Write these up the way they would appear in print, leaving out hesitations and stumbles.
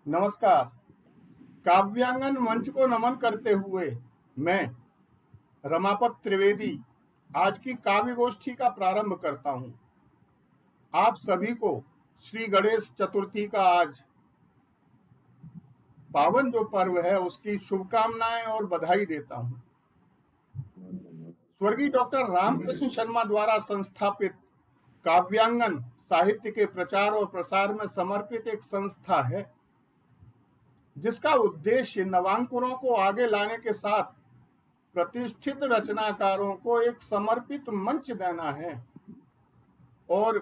नमस्कार। काव्यांगन मंच को नमन करते हुए मैं रमापत त्रिवेदी आज की काव्य गोष्ठी का प्रारंभ करता हूं। आप सभी को श्री गणेश चतुर्थी का आज पावन जो पर्व है उसकी शुभकामनाएं और बधाई देता हूं। स्वर्गीय डॉक्टर रामकृष्ण शर्मा द्वारा संस्थापित काव्यांगन साहित्य के प्रचार और प्रसार में समर्पित एक संस्था है, जिसका उद्देश्य नवांकुरों को आगे लाने के साथ प्रतिष्ठित रचनाकारों को एक समर्पित मंच देना है। और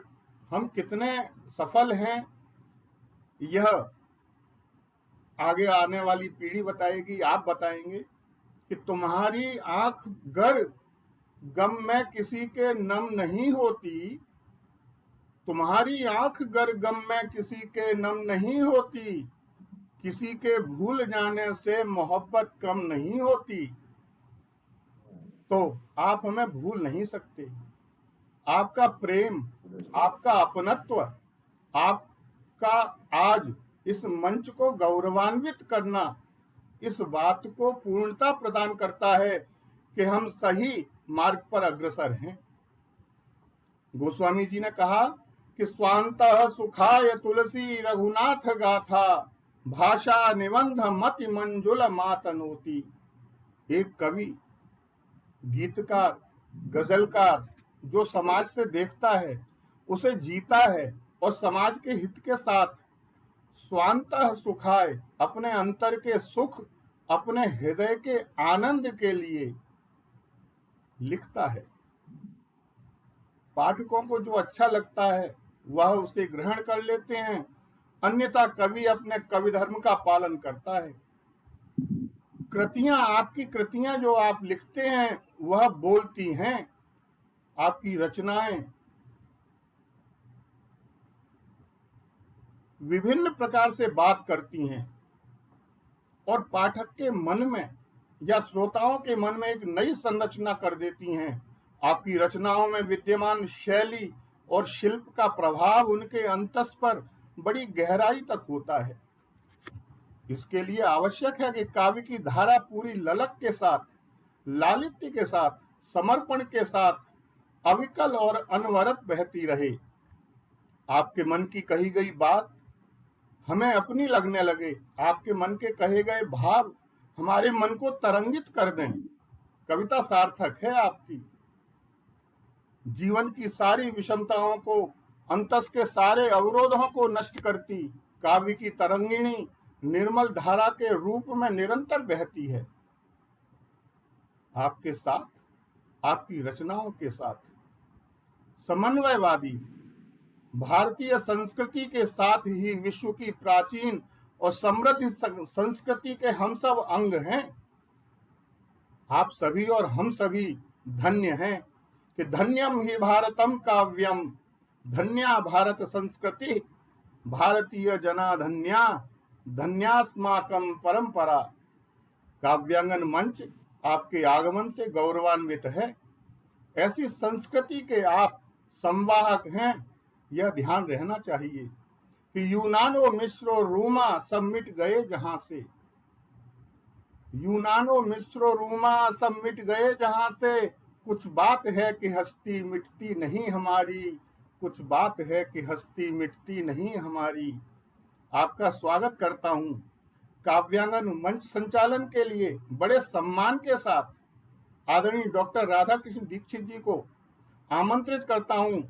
हम कितने सफल हैं यह आगे आने वाली पीढ़ी बताएगी, आप बताएंगे कि तुम्हारी आंख गर गम में किसी के नम नहीं होती, तुम्हारी आंख गर गम में किसी के नम नहीं होती, किसी के भूल जाने से मोहब्बत कम नहीं होती। तो आप हमें भूल नहीं सकते। आपका प्रेम, आपका अपनत्व, आपका आज इस मंच को गौरवान्वित करना इस बात को पूर्णता प्रदान करता है कि हम सही मार्ग पर अग्रसर हैं। गोस्वामी जी ने कहा कि स्वांतः सुखाय तुलसी रघुनाथ गाथा, भाषा निबंध मति मंजुल मातनोती। एक कवि, गीतकार, गजलकार जो समाज से देखता है, उसे जीता है और समाज के हित के साथ स्वांतः सुखाय, अपने अंतर के सुख, अपने हृदय के आनंद के लिए लिखता है। पाठकों को जो अच्छा लगता है वह उसे ग्रहण कर लेते हैं, अन्यथा कवि अपने कवि धर्म का पालन करता है। कृतियां, आपकी कृतियां जो आप लिखते हैं वह बोलती हैं। आपकी रचनाएं विभिन्न प्रकार से बात करती हैं और पाठक के मन में या श्रोताओं के मन में एक नई संरचना कर देती हैं। आपकी रचनाओं में विद्यमान शैली और शिल्प का प्रभाव उनके अंतस पर बड़ी गहराई तक होता है। इसके लिए आवश्यक है कि काव्य की धारा पूरी ललक के साथ, लालित्य के साथ, समर्पण के साथ अविकल और अनवरत बहती रहे। आपके मन की कही गई बात हमें अपनी लगने लगे, आपके मन के कहे गए भाव हमारे मन को तरंगित कर दें। कविता सार्थक है आपकी। जीवन की सारी विषमताओं को, अंतस के सारे अवरोधों को नष्ट करती काव्य की तरंगिणी निर्मल धारा के रूप में निरंतर बहती है। आपके साथ, आपकी रचनाओं के साथ समन्वयवादी भारतीय संस्कृति के साथ ही विश्व की प्राचीन और समृद्ध संस्कृति के हम सब अंग हैं। आप सभी और हम सभी धन्य हैं कि धन्यम ही भारतम काव्यम, धन्या भारत संस्कृति, भारतीय जना धन्या, धन्यास्माकम परंपरा। काव्यांगन मंच आपके आगमन से गौरवान्वित है। ऐसी संस्कृति के आप संवाहक हैं, यह ध्यान रहना चाहिए कि यूनानो मिस्रो रोमा सब मिट गए जहां से, यूनानो मिस्रो रोमा सब मिट गए जहां से। कुछ बात है कि हस्ती मिटती नहीं हमारी, कुछ बात है कि हस्ती मिटती नहीं हमारी। आपका स्वागत करता हूं। काव्यांगन मंच संचालन के लिए बड़े सम्मान के साथ आदरणीय डॉक्टर राधाकृष्ण दीक्षित जी को आमंत्रित करता हूं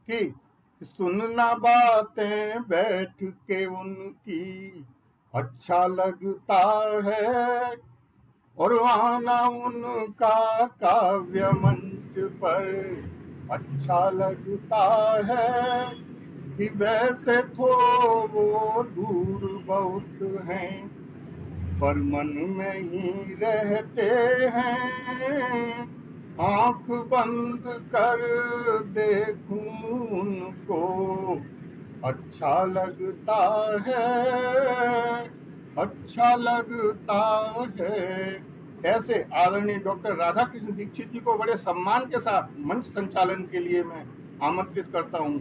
कि सुनना बातें बैठ के उनकी अच्छा लगता है, और आना उनका काव्य मंच पर अच्छा लगता है। कि वैसे तो वो दूर बहुत हैं, पर मन में ही रहते हैं। आंख बंद कर देखूं उनको अच्छा लगता है, अच्छा लगता है। ऐसे आदरणीय डॉक्टर राधाकृष्ण दीक्षित जी को बड़े सम्मान के साथ मंच संचालन के लिए मैं आमंत्रित करता हूं।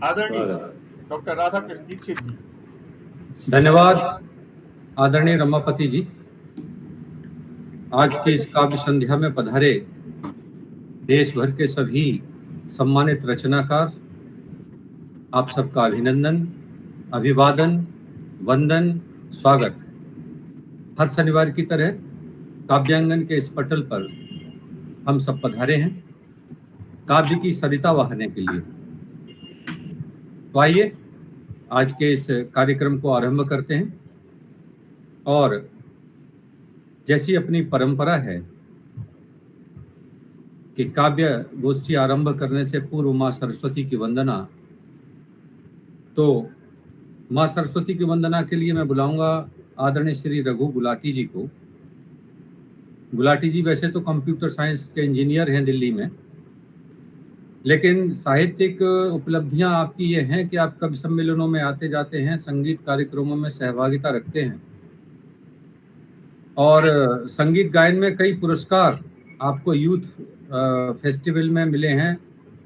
आदरणीय डॉक्टर राधाकृष्ण दीक्षित जी, धन्यवाद आदरणीय रमापति जी। आज के इस काव्य संध्या में पधारे देश भर के सभी सम्मानित रचनाकार, आप सबका अभिनंदन, अभिवादन, वंदन, स्वागत। हर शनिवार की तरह काव्यांगन के इस पटल पर हम सब पधारे हैं काव्य की सरिता बहाने के लिए। तो आइए आज के इस कार्यक्रम को आरंभ करते हैं। और जैसी अपनी परंपरा है कि काव्य गोष्ठी आरंभ करने से पूर्व माँ सरस्वती की वंदना, तो माँ सरस्वती की वंदना के लिए मैं बुलाऊंगा आदरणीय श्री रघु गुलाटी जी को। गुलाटी जी वैसे तो कंप्यूटर साइंस के इंजीनियर हैं दिल्ली में, लेकिन साहित्यिक उपलब्धियां आपकी ये हैं कि आप कवि सम्मेलनों में आते जाते हैं, संगीत कार्यक्रमों में सहभागिता रखते हैं और संगीत गायन में कई पुरस्कार आपको यूथ फेस्टिवल में मिले हैं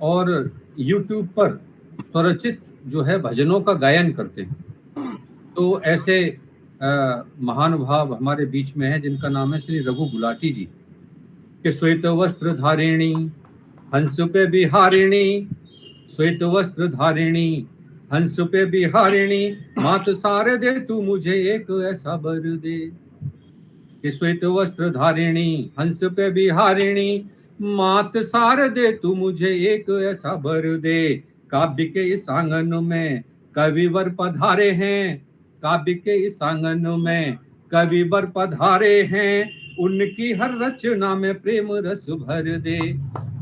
और यूट्यूब पर स्वरचित जो है भजनों का गायन करते हैं। तो ऐसे महानुभाव हमारे बीच में हैं जिनका नाम है श्री रघु गुलाटी जी। के श्वेत वस्त्र धारिणी हंस पे बिहारिणी, श्वेत वस्त्र धारिणी हंस पे बिहारिणी, मात सारे दे तू मुझे एक ऐसा वर दे। कि श्वेत वस्त्र धारिणी हंस पे बिहारिणी, मात सार दे तू मुझे एक ऐसा वर दे। काव्य के इस आंगन में कविवर पधारे हैं, काव्य के इस आंगन में कविवर पधारे हैं, उनकी हर रचना में प्रेम रस भर दे,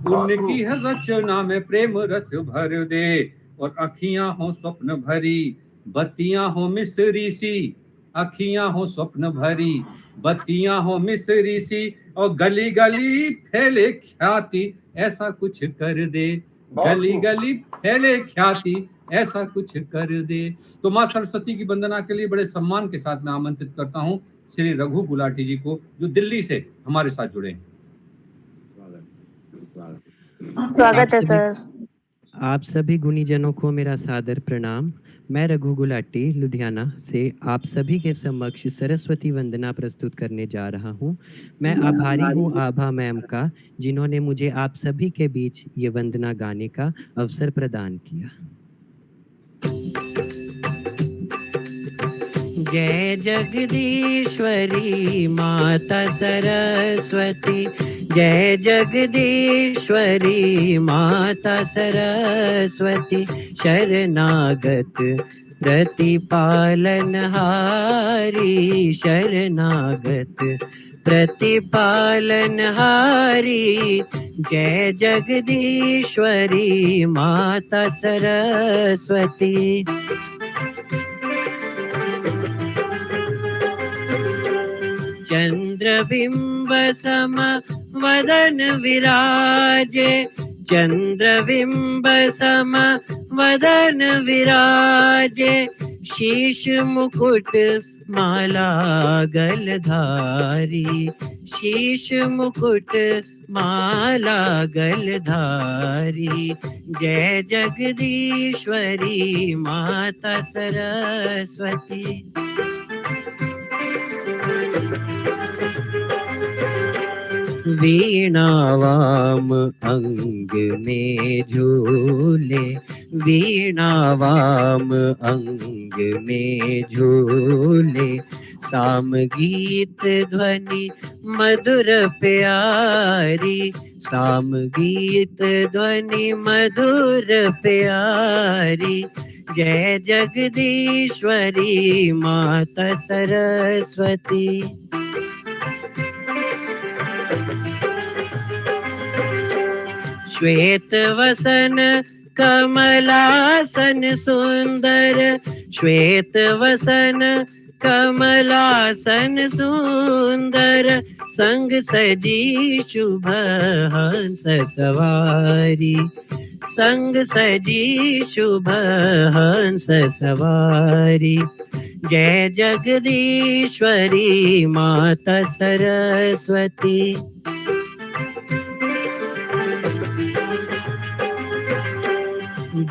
उनकी हर रचना में प्रेम रस भर दे। और अखियां हो स्वप्न भरी, बत्तियां हो मिसरी सी, अखियां हो स्वप्न भरी, बत्तियां हो मिसरी सी, और गली गली फैले ख्याति ऐसा कुछ कर दे, गली गली फैले ख्याति ऐसा कुछ कर दे। तो माँ सरस्वती की वंदना के लिए बड़े सम्मान के साथ मैं आमंत्रित करता हूँ श्री रघु गुलाटी जी को, जो दिल्ली से हमारे साथ जुड़े हैं। स्वागत है सर। आप सभी गुणीजनों को मेरा सादर प्रणाम। मैं रघु गुलाटी लुधियाना से आप सभी के समक्ष सरस्वती वंदना प्रस्तुत करने जा रहा हूं। मैं आभारी हूं आभा मैम का, जिन्होंने मुझे आप सभी के बीच ये वंदना गाने का अवसर प्रदान किया। जय जगदीश्वरी माता सरस्वती, जय जगदीश्वरी माता सरस्वती, शरणागत प्रतिपालनहारी, शरणागत प्रतिपालनहारी, जय जगदीश्वरी माता सरस्वती। चंद्रबिंब सम वदन विराजे, चंद्रबिंब सम वदन विराजे, शीश मुकुट माला गलधारी, शीश मुकुट माला गलधारी, जय जगदीश्वरी माता सरस्वती। वीणा वाम अंग में झूले, वीणा वाम अंग में झूले, साम गीत ध्वनि मधुर प्यारी, साम गीत ध्वनि मधुर प्यारी, जय जगदीश्वरी माता सरस्वती। श्वेत वसन कमलासन सुंदर, श्वेत वसन कमलासन सुंदर, संग सजी शुभ हंस सवारी, संग सजी शुभ हंस सवारी, जय जगदीश्वरी माता सरस्वती।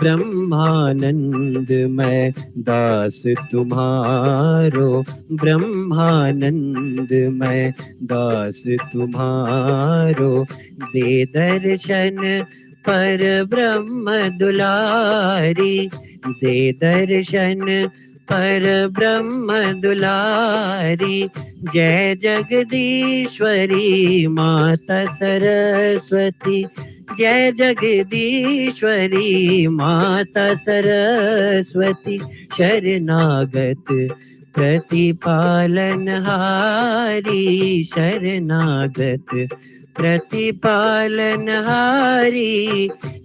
ब्रह्मानंद मैं दास तुम्हारो, ब्रह्मानंद मैं दास तुम्हारो। दे दर्शन पर ब्रह्म दुलारी, दे दर्शन पर ब्रह्म दुलारी। जय जगदीश्वरी माता सरस्वती, जय जगदीश्वरी माता सरस्वती। शरणागत प्रतिपालनहारी, शरणागत प्रतिपालनहारी।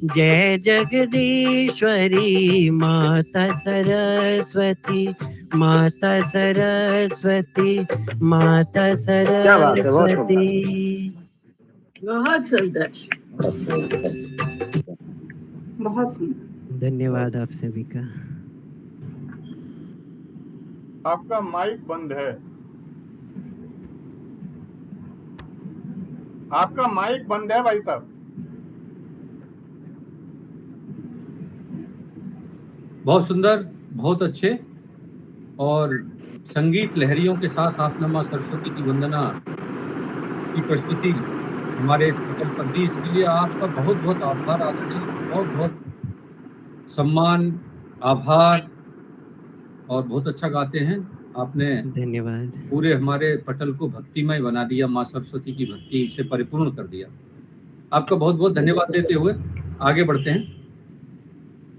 जय जगदीश्वरी माता सरस्वती, माता सरस्वती, माता क्या बात है, बहुत सुंदर। सरस्वती। बहुत सुंदर, बहुत सुंदर। धन्यवाद आप सभी का। आपका माइक बंद है, आपका माइक बंद है भाई साहब। बहुत सुंदर, बहुत अच्छे। और संगीत लहरियों के साथ आपने माँ सरस्वती की वंदना की प्रस्तुति हमारे इस पटल पर दी, इसके लिए आपका बहुत बहुत आभार आदरणीय, बहुत बहुत सम्मान, आभार। और बहुत अच्छा गाते हैं आपने, धन्यवाद। पूरे हमारे पटल को भक्तिमय बना दिया, माँ सरस्वती की भक्ति से परिपूर्ण कर दिया। आपका बहुत बहुत धन्यवाद देते हुए आगे बढ़ते हैं।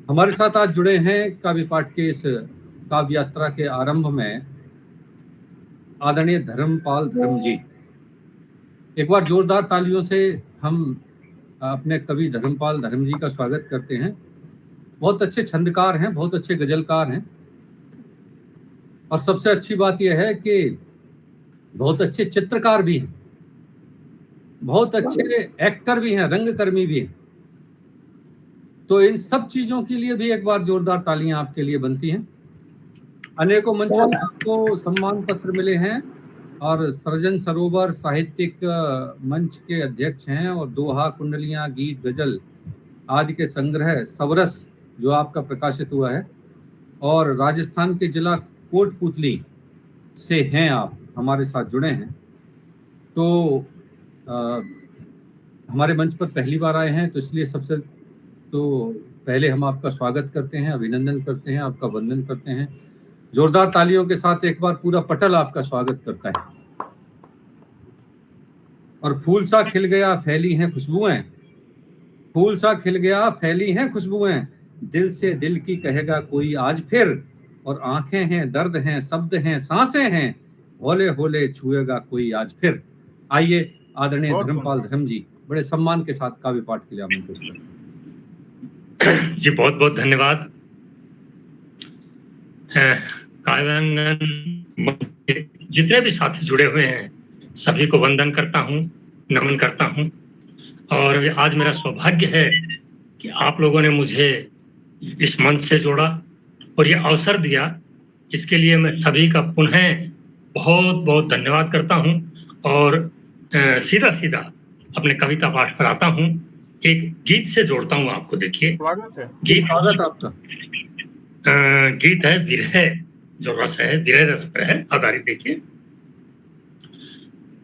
हमारे साथ आज जुड़े हैं काव्य पाठ के इस काव्य यात्रा के आरंभ में आदरणीय धर्मपाल धर्म जी। एक बार जोरदार तालियों से हम अपने कवि धर्मपाल धर्म जी का स्वागत करते हैं। बहुत अच्छे छंदकार हैं, बहुत अच्छे गजलकार हैं, और सबसे अच्छी बात यह है कि बहुत अच्छे चित्रकार भी हैं, बहुत अच्छे एक्टर भी हैं, रंगकर्मी भी हैं। तो इन सब चीजों के लिए भी एक बार जोरदार तालियां आपके लिए बनती हैं। अनेकों मंचों से आपको सम्मान पत्र मिले हैं और सृजन सरोवर साहित्यिक मंच के अध्यक्ष हैं, और दोहा, कुंडलियां, गीत, गजल आदि के संग्रह सवरस जो आपका प्रकाशित हुआ है, और राजस्थान के जिला कोटपुतली से हैं आप, हमारे साथ जुड़े हैं। तो हमारे मंच पर पहली बार आए हैं, तो इसलिए सबसे तो पहले हम आपका स्वागत करते हैं, अभिनंदन करते हैं, आपका वंदन करते हैं। जोरदार तालियों के साथ एक बार पूरा पटल आपका स्वागत करता है। और फूल सा खिल गया फैली हैं खुशबुएं, फूल सा खिल गया फैली हैं खुशबुएं, दिल से दिल की कहेगा कोई आज फिर, और आंखें हैं, दर्द हैं, शब्द हैं, सांसें हैं, होले होले छुएगा कोई आज फिर। आइए आदरणीय धर्मपाल धर्म जी बड़े सम्मान के साथ काव्य पाठ के लिए आमंत्रित करते हैं। जी बहुत बहुत धन्यवाद। काव्यांगन जितने भी साथी जुड़े हुए हैं सभी को वंदन करता हूँ, नमन करता हूँ। और आज मेरा सौभाग्य है कि आप लोगों ने मुझे इस मंच से जोड़ा और ये अवसर दिया, इसके लिए मैं सभी का पुनः बहुत बहुत धन्यवाद करता हूँ। और सीधा सीधा अपने कविता पाठ पर आता हूँ, एक गीत से जोड़ता हूँ आपको। देखिए स्वागत है, स्वागत आपका। गीत है विरह, जो रस है विरह रस पर है आधारित। देखिए,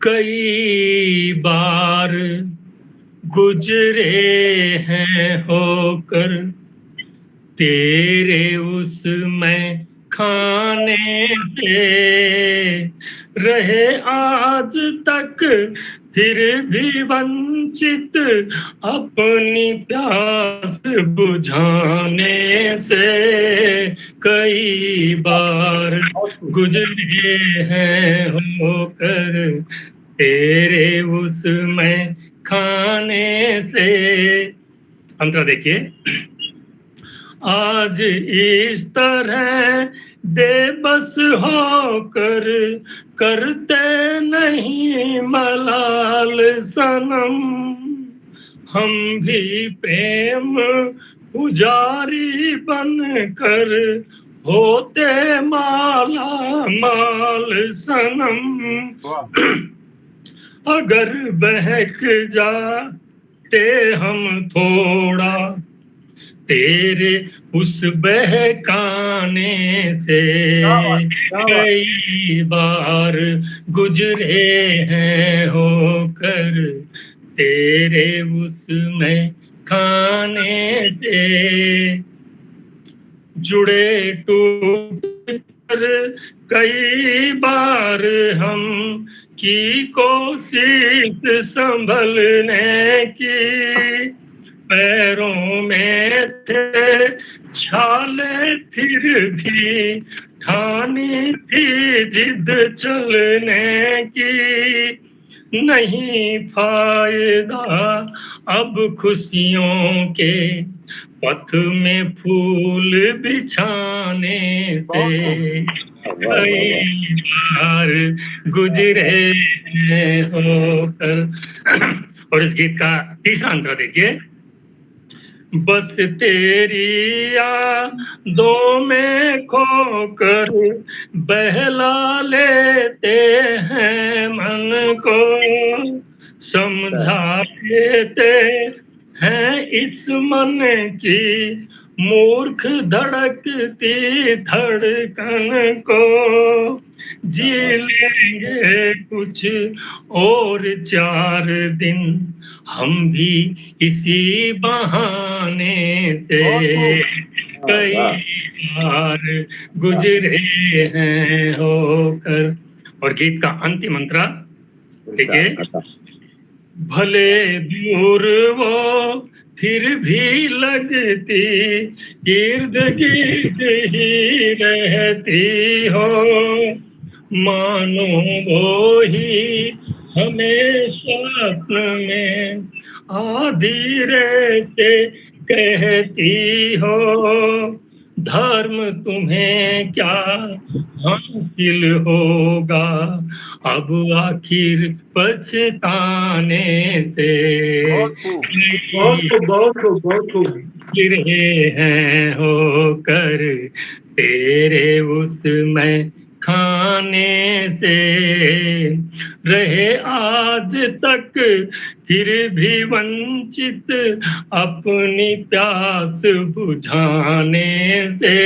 कई बार गुजरे हैं होकर तेरे उसमें खाने से, रहे आज तक फिर भी वंचित अपनी प्यास बुझाने से। कई बार गुजरे हैं होकर तेरे उसमें खाने से। अंतरा देखिए, आज इस तरह बेबस होकर करते नहीं मलाल सनम, हम भी प्रेम पुजारी बनकर होते माला माल सनम। अगर बहक जाते हम थोड़ा तेरे उस बहकाने से कई बार गुजरे हैं होकर तेरे उसमें खाने से जुड़े टूट कर कई बार हम की कोशिश संभलने की पैरों में थे छाले फिर भी ठानी थी जिद चलने की नहीं फायदा अब खुशियों के पथ में फूल बिछाने से कई बार गुजरे हैं होकर। और इस गीत का तीसरा अंतरा देखिए। बस तेरी यादों में खोकर बहला लेते हैं मन को समझा लेते हैं इस मन की मूर्ख धड़कती धड़कन को जी लेंगे कुछ और 4 दिन हम भी इसी बहाने से कई बार गुजरे हैं होकर। और गीत का अंतिम अंतरा देखिए। भले दूर वो फिर भी लगती इर्द गिर्द ही रहती हो मानो वो ही हमेशा अपने में आधी रहते कहती हो धर्म तुम्हें क्या हासिल होगा अब आखिर पछताने से गिरे हैं होकर तेरे उसमें खाने से रहे आज तक फिर भी वंचित अपनी प्यास बुझाने से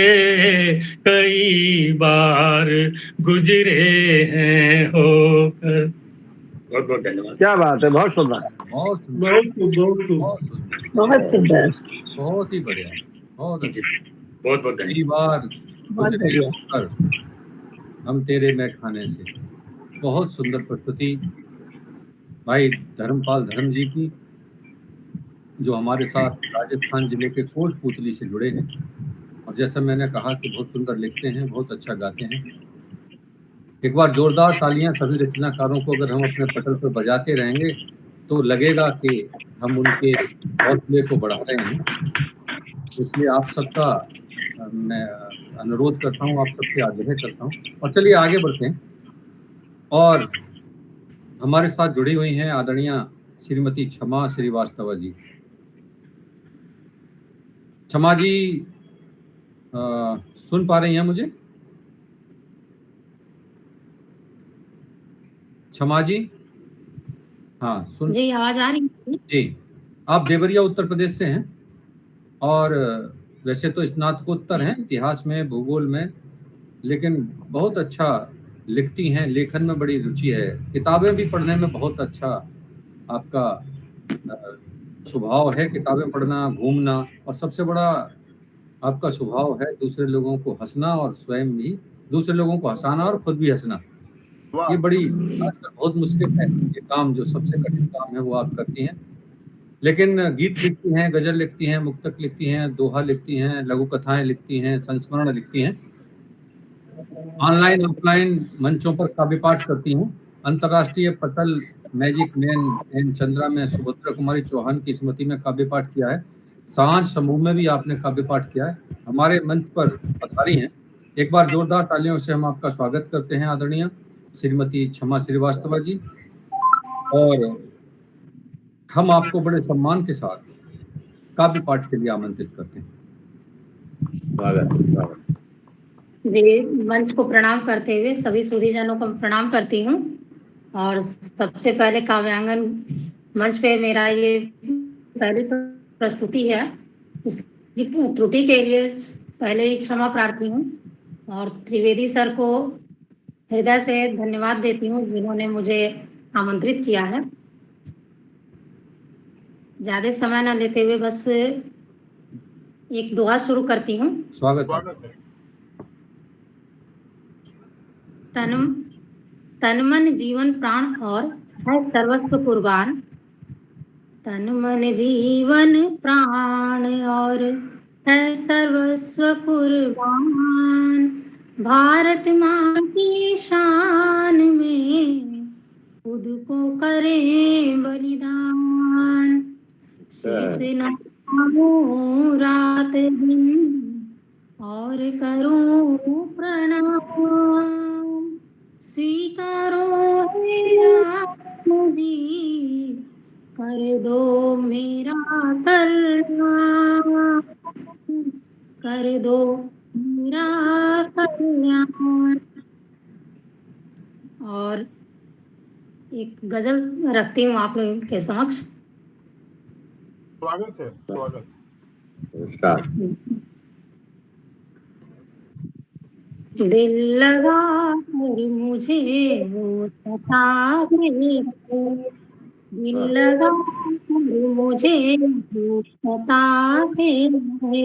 कई बार गुजरे हैं होकर। बहुत बहुत धन्यवाद। क्या बात है, बहुत सुंदर, बहुत सुंदर, बहुत सुंदर, बहुत ही बढ़िया, बहुत अच्छी। बहुत बहुत कई धन्यवाद। बार गुजरे होकर हम तेरे में खाने से। बहुत सुंदर प्रस्तुति भाई धर्मपाल धर्म जी की, जो हमारे साथ राजस्थान जिले के कोटपुतली से जुड़े हैं और जैसा मैंने कहा कि बहुत सुंदर लिखते हैं, बहुत अच्छा गाते हैं। एक बार जोरदार तालियां सभी रचनाकारों को अगर हम अपने पटल पर बजाते रहेंगे तो लगेगा कि हम उनके हौसले को बढ़ा रहे हैं। इसलिए आप सबका मैं अनुरोध करता हूँ, आप सबसे आग्रह करता हूँ। और चलिए आगे बढ़ते हैं। और हमारे साथ जुड़ी हुई हैं आदरणीय श्रीमती क्षमा श्रीवास्तव जी। क्षमा जी सुन पा रही हैं मुझे? क्षमा जी, हाँ सुन जी, आवाज आ रही है जी। आप देवरिया उत्तर प्रदेश से हैं और वैसे तो स्नातकोत्तर हैं इतिहास में, भूगोल में, लेकिन बहुत अच्छा लिखती हैं, लेखन में बड़ी रुचि है, किताबें भी पढ़ने में बहुत अच्छा आपका स्वभाव है, किताबें पढ़ना, घूमना, और सबसे बड़ा आपका स्वभाव है दूसरे लोगों को हंसना और स्वयं भी दूसरे लोगों को हंसाना और खुद भी हंसना। ये बड़ी आजकल बहुत मुश्किल है ये काम, जो सबसे कठिन काम है वो आप करती हैं। लेकिन गीत लिखती हैं, गजल लिखती हैं, मुक्तक लिखती हैं, दोहा लिखती हैं, लघु कथाएं लिखती हैं, संस्मरण लिखती हैं, ऑनलाइन ऑफलाइन मंचों पर काव्य पाठ करती हैं। अंतर्राष्ट्रीय पटल मैजिक मैन एंड चंद्रा में सुभद्रा कुमारी चौहान की स्मृति में काव्य पाठ किया है। सांझ समूह में भी आपने काव्य पाठ किया है। हमारे मंच पर पधारी हैं। एक बार जोरदार तालियों से हम आपका स्वागत करते हैं आदरणीय श्रीमती क्षमा श्रीवास्तव जी। और हम आपको बड़े सम्मान के साथ काव्य पाठ के लिए आमंत्रित करते हैं। जी। मंच को प्रणाम करते हुए सभी सुधीजनों को प्रणाम करती हूँ। और सबसे पहले काव्यांगन मंच पे मेरा ये पहली प्रस्तुति है, त्रुटि के लिए पहले ही क्षमा प्रार्थी हूँ और त्रिवेदी सर को हृदय से धन्यवाद देती हूँ जिन्होंने मुझे आमंत्रित किया है। ज्यादा समय न लेते हुए बस एक दुआ शुरू करती हूँ। स्वागत स्वागत है। तन मन जीवन प्राण और है सर्वस्व कुर्बान। तन मन जीवन प्राण और है सर्वस्व कुर्बान। भारत माँ की शान में खुद को करें बलिदान। शीश नवाऊं रात दिन और करूं प्रणाम। स्वीकारो मेरा जी, कर दो मेरा कल्याण, कर दो मेरा कल्याण। और एक गजल रखती हूँ आप लोगों के समक्ष। स्वागत है। स्वागत। दिल लगा कर मुझे वो सताते रहे। दिल लगा कर मुझे वो सताते रहे।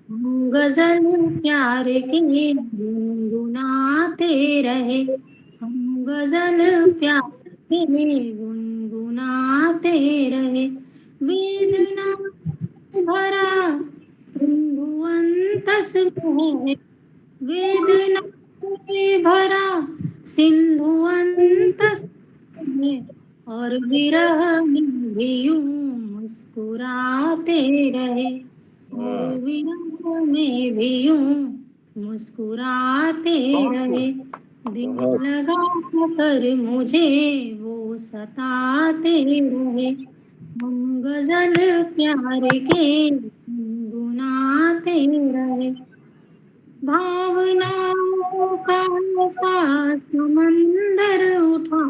हम गजल प्यार के गुनगुनाते रहे। हम गजल प्यार के गुनगुनाते रहे। वेदना भरा सिंधु अंतस में, वेदना में भरा सिंधु अंतस में, और विरह में भी यूं मुस्कुराते रहे। और विरह में भी यूं मुस्कुराते रहे। दिल लगा कर मुझे वो सताते रहे। हम गजल प्यार के गुनगुनाते रहे। भावनाओं का ऐसा समंदर उठा।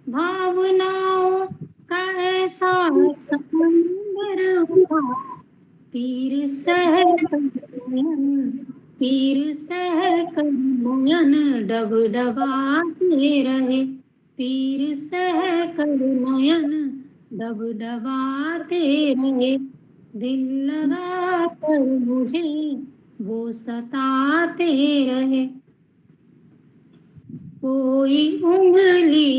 भावनाओं का ऐसा समंदर उठा। पीर सह कर नयन, पीर सह कर नयन डब डबाते रहे। पीर सह कर नयन डब डबाते रहे। दिल लगा कर मुझे वो सताते रहे। कोई उंगली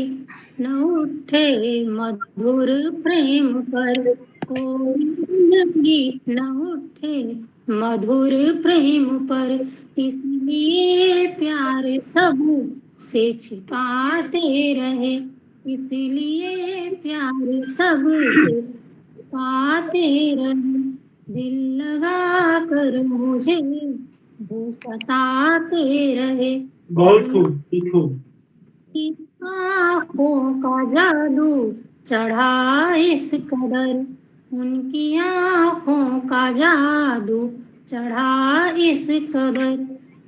न उठे मधुर प्रेम पर। कोई उंगली न उठे मधुर प्रेम पर। इसलिए प्यार सब से छिपाते रहे। इसलिए प्यार सब से छिपाते रहे। दिल लगा कर मुझे वो सताते रहे। बहुत खूब, खूब। आँखों का जादू चढ़ा इस कदर। उनकी आँखों का जादू चढ़ा इस कदर।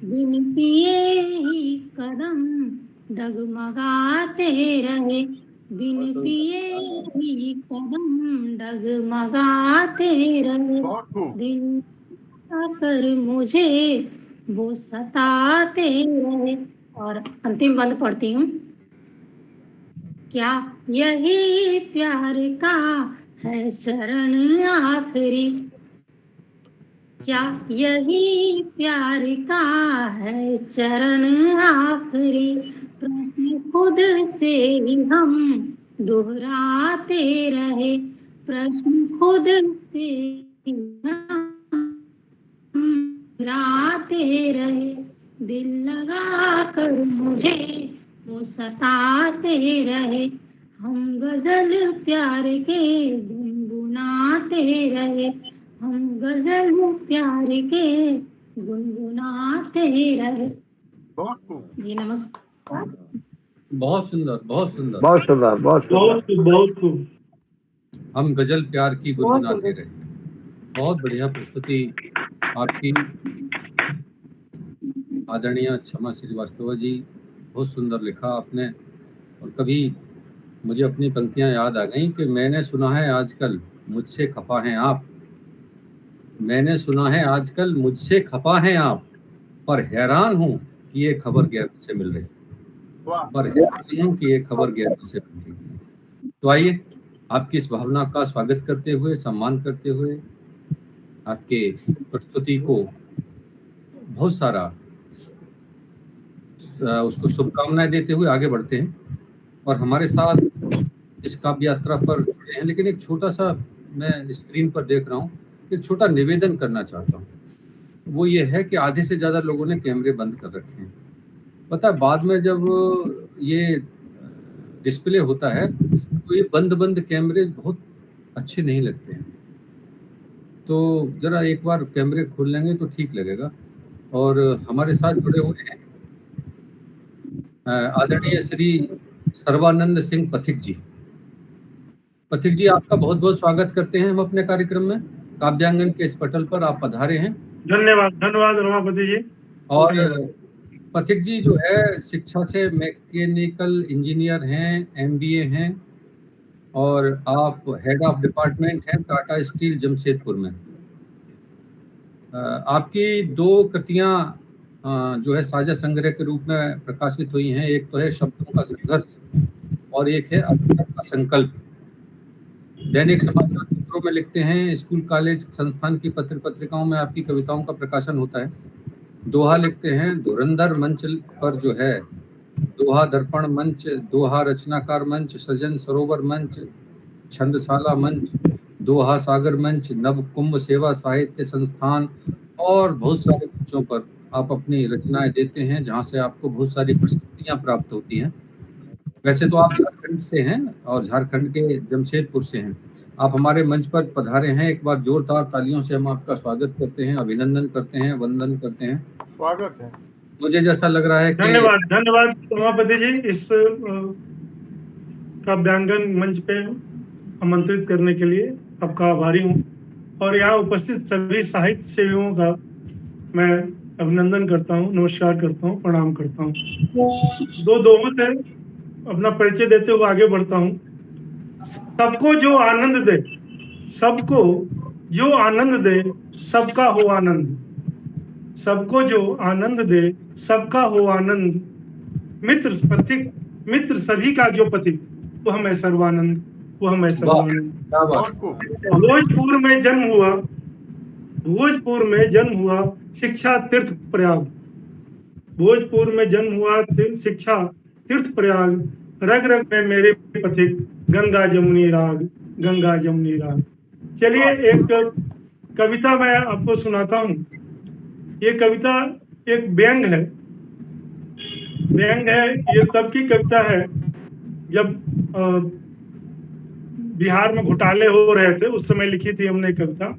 बिन पिए ही कदम डगमगाते रहे। बिन पिए ही कदम डगमगाते रहे। बहुत खूब। दिल कर मुझे वो सताते रहे। और अंतिम बंद पढ़ती हूँ। क्या यही प्यार का है चरण आखिरी। क्या यही प्यार का है चरण आखिरी। प्रश्न खुद से ही हम दोहराते रहे। प्रश्न खुद से ही हम दोहराते रहे। दिल लगा कर मुझे वो सताते रहे। हम गजल प्यार के गुनगुनाते रहे। हम गजल प्यार के गुनगुनाते रहे। बहुत खूब। जी नमस्कार। बहुत सुंदर, बहुत सुंदर। बहुत सुंदर, बहुत सुंदर। बहुत खूब। हम गजल प्यार की गुनगुनाते रहे। बहुत बढ़िया प्रस्तुति आपकी आदरणीय क्षमा श्रीवास्तव जी। बहुत सुंदर लिखा आपने। और कभी मुझे अपनी पंक्तियां याद आ गई कि मैंने सुना है आजकल मुझसे खफा हैं आप। मैंने सुना है आजकल मुझसे खफा हैं आप, पर हैरान हूं कि ये खबर गैरों से मिल रही है। वाह, पर हैरान हूं कि ये खबर गैरों से मिल रही है। तो आइए आपकी इस भावना का स्वागत करते हुए, सम्मान करते हुए, आपके प्रस्तुति को बहुत सारा उसको शुभकामनाएं देते हुए आगे बढ़ते हैं। और हमारे साथ इस काव्य यात्रा पर जुड़े हैं, लेकिन एक छोटा सा मैं स्क्रीन पर देख रहा हूँ, एक छोटा निवेदन करना चाहता हूँ। वो ये है कि आधे से ज्यादा लोगों ने कैमरे बंद कर रखे हैं। पता है बाद में जब ये डिस्प्ले होता है तो ये बंद कैमरे बहुत अच्छे नहीं लगते हैं। तो जरा एक बार कैमरे खोल लेंगे तो ठीक लगेगा। और हमारे साथ जुड़े हुए हैं आदरणीय श्री सर्वानंद सिंह पथिक जी। पथिक जी, आपका बहुत बहुत स्वागत करते हैं हम अपने कार्यक्रम में। काव्यांगन के इस पटल पर आप पधारे हैं। धन्यवाद रमापति जी। और पथिक जी जो है शिक्षा से मैकेनिकल इंजीनियर हैं, MBA हैं, और आप हेड ऑफ डिपार्टमेंट हैं टाटा स्टील जमशेदपुर में। आपकी 2 कृतियां जो है साझा संग्रह के रूप में प्रकाशित हुई हैं। एक तो है शब्दों का संघर्ष और एक है अक्षर का संकल्प। दैनिक समाचार पत्रों में लिखते हैं, स्कूल कॉलेज संस्थान की पत्र पत्रिकाओं में आपकी कविताओं का प्रकाशन होता है। दोहा लिखते हैं, धुरंधर मंच पर जो है दोहा दर्पण मंच, दोहा रचनाकार मंच, सजन सरोवर मंच, छंदशाला मंच, दोहा सागर मंच, नव कुंभ सेवा साहित्य संस्थान और बहुत सारे मंचों पर आप अपनी रचनाएं देते हैं, जहां से आपको बहुत सारी प्रशस्तियां प्राप्त होती हैं। वैसे तो आप झारखंड से हैं और झारखंड के जमशेदपुर से हैं। आप हमारे मंच पर पधारे हैं। एक बार जोरदार तालियों से हम आपका स्वागत करते हैं, अभिनंदन करते हैं, वंदन करते हैं। स्वागत है। मुझे जैसा लग रहा है कि धन्यवाद रमापति जी, इस काव्यांगन मंच पे आमंत्रित करने के लिए आपका आभारी हूँ। और यहाँ उपस्थित सभी साहित्य सेवियों का मैं अभिनंदन करता हूँ, नमस्कार करता हूँ, प्रणाम करता हूँ। 2 दोहों से अपना परिचय देते हुए आगे बढ़ता हूँ। सबको जो आनंद दे, सबको जो आनंद दे, सबका हो आनंद। सबको जो आनंद दे, सबका हो आनंद। मित्र पथिक, मित्र सभी का जो पथिक, वो हमें सर्वानंद, वो हमें सर्वानंद। भोजपुर में जन्म हुआ, भोजपुर में जन्म हुआ शिक्षा तीर्थ प्रयाग। भोजपुर में जन्म हुआ शिक्षा तीर्थ प्रयाग। रग रग में मेरे पथिक, गंगा जमुनी राग, गंगा जमुनी राग। चलिए एक कविता मैं आपको सुनाता हूँ। ये कविता एक व्यंग है, व्यंग है। ये तब की कविता है जब बिहार में घोटाले हो रहे थे, उस समय लिखी थी हमने कविता।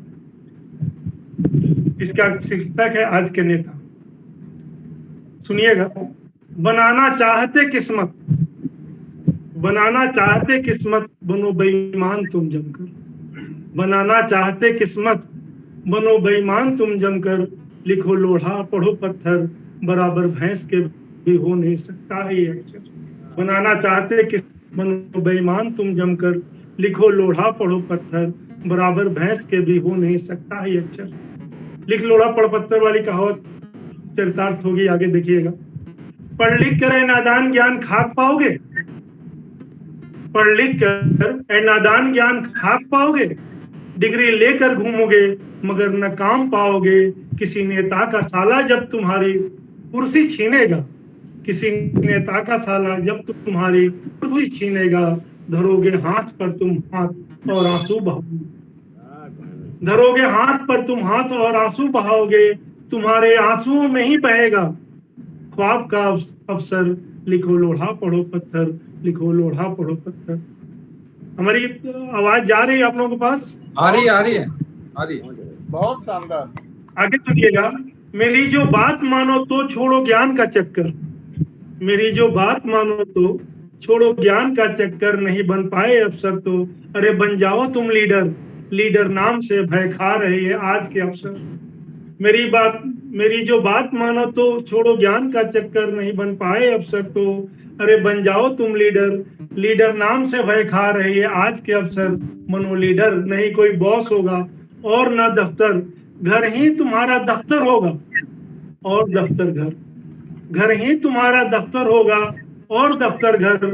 इसका शीर्षक है आज के नेता। सुनिएगा। बनाना चाहते किस्मत, बनाना चाहते किस्मत, बनो बेईमान तुम जमकर। बनाना चाहते किस्मत, बनो बेईमान तुम जमकर। लिखो लोढ़ा पढ़ो पत्थर, बराबर भैंस के भी हो नहीं सकता है ये अक्षर। बनाना चाहते किस्मत, बनो बेईमान तुम जमकर। लिखो लोढ़ा पढ़ो पत्थर, बराबर भैंस के भी हो नहीं सकता है ये अक्षर। लिख लोढ़ा पढ़ पत्थर वाली कहावत चरितार्थ होगी, आगे देखिएगा। पढ़ लिख कर नादान ज्ञान खाक पाओगे, पढ़ लिख कर नादान ज्ञान खाक पाओगे। डिग्री लेकर घूमोगे मगर न काम पाओगे। किसी नेता का साला जब तुम्हारी कुर्सी छीनेगा, किसी नेता का साला जब तुम्हारी कुर्सी छीनेगा। धरोगे हाथ पर तुम हाथ और आंसू बहाओगे, धरोगे हाथ पर तुम हाथ और आंसू बहाओगे। तुम्हारे आंसुओं में ही बहेगा ख्वाब का अवसर। लिखो लोढ़ा पढ़ो पत्थर, लिखो लोढ़ा पढ़ो पत्थर। हमारी आवाज जा रही है आप लोगों के पास? आ रही है। बहुत शानदार। आगे सुनिएगा। मेरी जो बात मानो तो छोड़ो ज्ञान का चक्कर, मेरी जो बात मानो तो छोड़ो ज्ञान का चक्कर। नहीं बन पाए अफसर तो अरे बन जाओ तुम लीडर, लीडर नाम से भय खा रहे हैं आज के अफसर। मेरी जो बात मानो तो छोड़ो ज्ञान का चक्कर। नहीं बन पाए अफसर तो अरे बन जाओ तुम लीडर, लीडर नाम से भय खा रही है आज के अफसर। मनो लीडर नहीं कोई बॉस होगा और ना दफ्तर, घर ही तुम्हारा दफ्तर होगा और दफ्तर घर, घर ही तुम्हारा दफ्तर होगा और दफ्तर घर,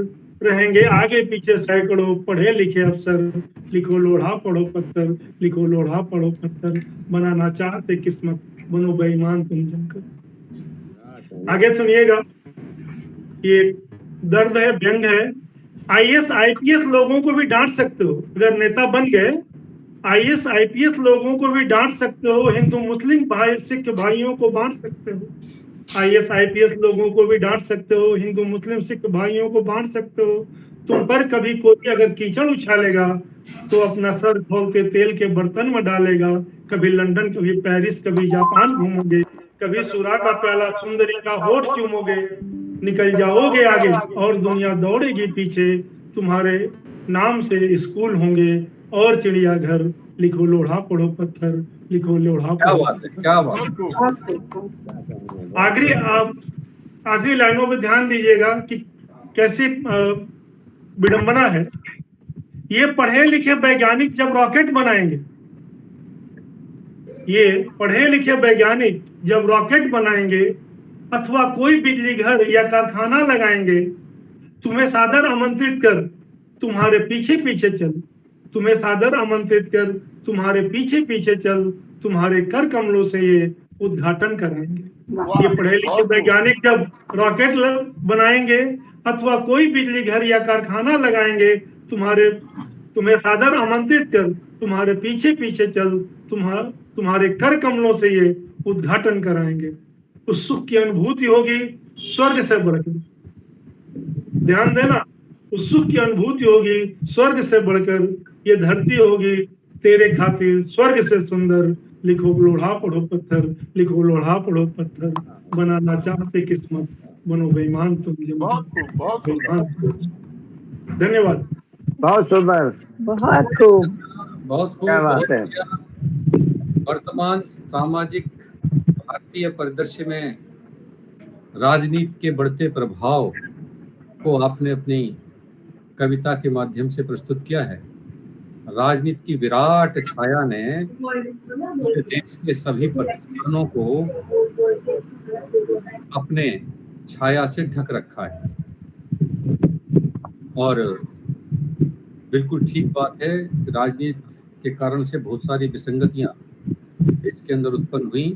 रहेंगे आगे पीछे सैकड़ों पढ़े लिखे अफसर, लिखो लोढ़ा पढ़ो पत्थर, लिखो लोढ़ा पढ़ो पत्थर, बनाना चाहते किस्मत, बनो बेईमान तुम जमकर। आगे सुनिएगा, ये दर्द है, व्यंग है। आईएएस आईपीएस लोगों को भी डांट सकते हो, अगर नेता बन गए आईएएस आईपीएस लोगों को भी डांट सकते हो, हिंदू मुस्लिम भाई सिख भाइयों को बांट सकते हो। आईएएस आईपीएस लोगों को भी डांट सकते हो, हिंदू मुस्लिम सिख भाइयों को बांट सकते हो। तुम पर कभी कोई अगर कीचड़ उछालेगा तो अपना सर खोल के तेल के बर्तन में डालेगा। कभी लंदन, कभी पेरिस, कभी जापान घूमोगे, कभी सुरा का प्याला सुंदरी का होठ चूमोगे, निकल जाओगे आगे और दुनिया दौड़ेगी पीछे। तुम्हारे नाम से स्कूल होंगे और चिड़ियाघर, लिखो लोढ़ा पढ़ो पत्थर, लिखो लोढ़ा क्या पढ़ो। बात है, क्या बात है। आखिरी लाइनों पे ध्यान दीजिएगा कि कैसी विडंबना है। ये पढ़े लिखे वैज्ञानिक जब रॉकेट बनाएंगे, ये पढ़े लिखे वैज्ञानिक जब रॉकेट बनाएंगे अथवा कोई बिजली घर या कारखाना लगाएंगे, तुम्हें सादर आमंत्रित कर तुम्हारे पीछे पीछे चल, तुम्हें सादर आमंत्रित कर तुम्हारे पीछे पीछे चल, तुम्हारे कर कमलों से ये उद्घाटन कराएंगे। ये पढ़े लिखे वैज्ञानिक जब रॉकेट बनाएंगे अथवा कोई बिजली घर या कारखाना लगाएंगे, तुम्हें सादर आमंत्रित कर तुम्हारे पीछे पीछे चल, तुम्हारे कर कमलों से ये उद्घाटन कराएंगे। उस सुख की अनुभूति होगी स्वर्ग से बढ़कर, ध्यान देना, उस सुख की अनुभूति होगी स्वर्ग से बढ़कर, ये धरती होगी तेरे खातिर स्वर्ग से सुंदर, लिखो लोढ़ा पढ़ो पत्थर, लिखो लोढ़ा पढ़ो पत्थर, बनाना चाहते किस्मत, बनो बेईमान तुम जमकर। बहुत खूब। धन्यवाद। बहुत सुंदर, बहुत खूब, बहुत खूब, क्या बात बहुत है। बढ़िया। वर्तमान सामाजिक भारतीय परिदृश्य में राजनीति के बढ़ते प्रभाव को आपने अपनी कविता के माध्यम से प्रस्तुत किया है। राजनीति की विराट छाया ने पूरे देश के सभी प्रतिष्ठानों को अपने छाया से ढक रखा है और बिल्कुल ठीक बात है कि राजनीति के कारण से बहुत सारी विसंगतियां देश के अंदर उत्पन्न हुई,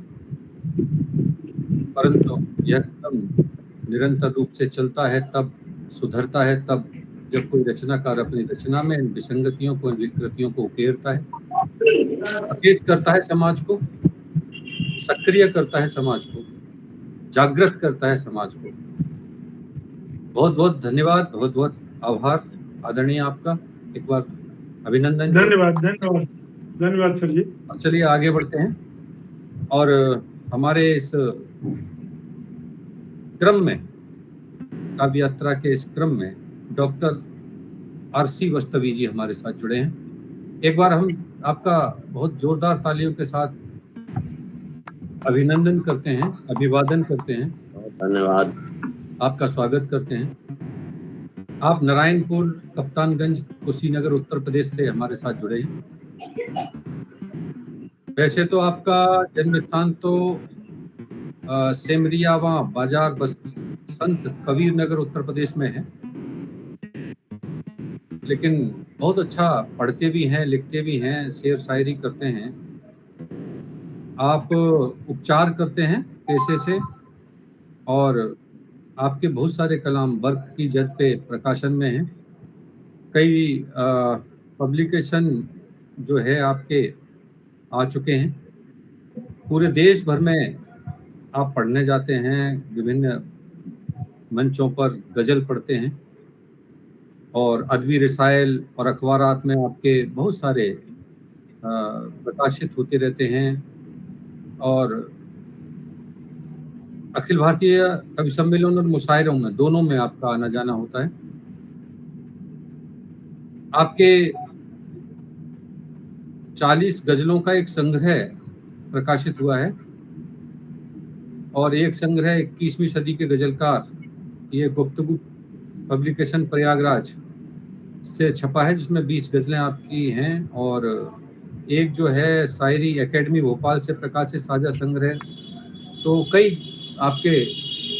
परंतु यह निरंतर रूप से चलता है, तब सुधरता है, तब जब कोई रचनाकार अपनी रचना में इन विसंगतियों को, इन विकृतियों को उकेरता है, सचेत करता है समाज को, सक्रिय करता है समाज को, जागृत करता है समाज को। बहुत बहुत धन्यवाद, बहुत बहुत आभार आदरणीय आपका, एक बार अभिनंदन। धन्यवाद धन्यवाद धन्यवाद सर जी। चलिए आगे बढ़ते हैं और हमारे इस क्रम में, काव्य यात्रा के इस क्रम में डॉक्टर आरसी वस्तवी जी हमारे साथ जुड़े हैं। एक बार हम आपका बहुत जोरदार तालियों के साथ अभिनंदन करते हैं, अभिवादन करते हैं, धन्यवाद, आपका स्वागत करते हैं। आप नारायणपुर कप्तानगंज कुशीनगर उत्तर प्रदेश से हमारे साथ जुड़े हैं। वैसे तो आपका जन्म स्थान तो सेमरियावा बाजार बस्ती संत कबीर नगर उत्तर प्रदेश में है, लेकिन बहुत अच्छा पढ़ते भी हैं, लिखते भी हैं, शेर शायरी करते हैं। आप उपचार करते हैं पेशे से और आपके बहुत सारे कलाम वर्क की जद पे प्रकाशन में हैं। कई पब्लिकेशन जो है आपके आ चुके हैं। पूरे देश भर में आप पढ़ने जाते हैं, विभिन्न मंचों पर गज़ल पढ़ते हैं और अदबी रसायल और अखबारात में आपके बहुत सारे प्रकाशित होते रहते हैं और अखिल भारतीय कवि सम्मेलन और मुशायरों में, दोनों में आपका आना जाना होता है। आपके 40 गजलों का एक संग्रह प्रकाशित हुआ है और एक संग्रह 21वीं सदी के गजलकार, ये गुफ्तगू पब्लिकेशन प्रयागराज से छपा है, जिसमें 20 गजलें आपकी हैं और एक जो है शायरी एकेडमी भोपाल से प्रकाशित साझा संग्रह, तो कई आपके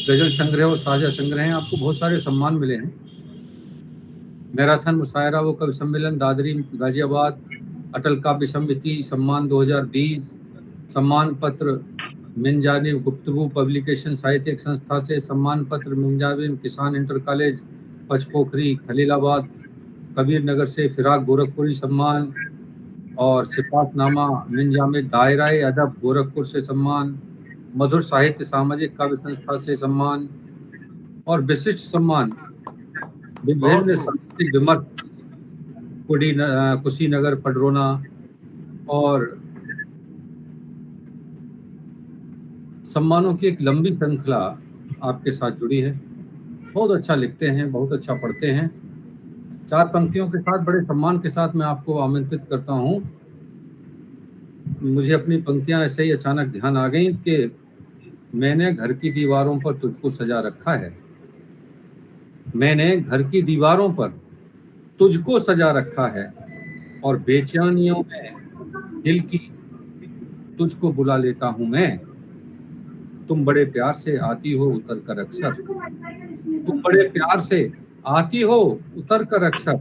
गजल संग्रह और साझा संग्रह हैं। आपको बहुत सारे सम्मान मिले हैं। मैराथन मुशायरा व कवि सम्मेलन दादरी गाजियाबाद, अटल काव्य समिति सम्मान 2020, सम्मान पत्र मिनजानिब गुफ्तगू पब्लिकेशन साहित्यिक संस्था से सम्मान पत्र मिनजानिब किसान इंटर कॉलेज पचपोखरी खलीलाबाद कबीर नगर से फिराक गोरखपुरी सम्मान, और सिपातनामा मिनजामिब दायरा अदब गोरखपुर से सम्मान, मधुर साहित्य सामाजिक काव्य संस्था से सम्मान, और विशिष्ट सम्मान विभिन्न सांस्कृतिक विमर्श कुशीनगर पडरोना, और सम्मानों की एक लंबी श्रृंखला आपके साथ जुड़ी है। बहुत अच्छा लिखते हैं, बहुत अच्छा पढ़ते हैं। 4 पंक्तियों के साथ बड़े सम्मान के साथ मैं आपको आमंत्रित करता हूं। मुझे अपनी पंक्तियां ऐसे ही अचानक ध्यान आ गई कि मैंने घर की दीवारों पर तुझको सजा रखा है, मैंने घर की दीवारों पर तुझको सजा रखा है, और बेचैनियों में दिल की तुझको बुला लेता हूं मैं। तुम बड़े प्यार से आती हो उतर कर अक्सर, तुम बड़े प्यार से आती हो उतर कर अक्सर,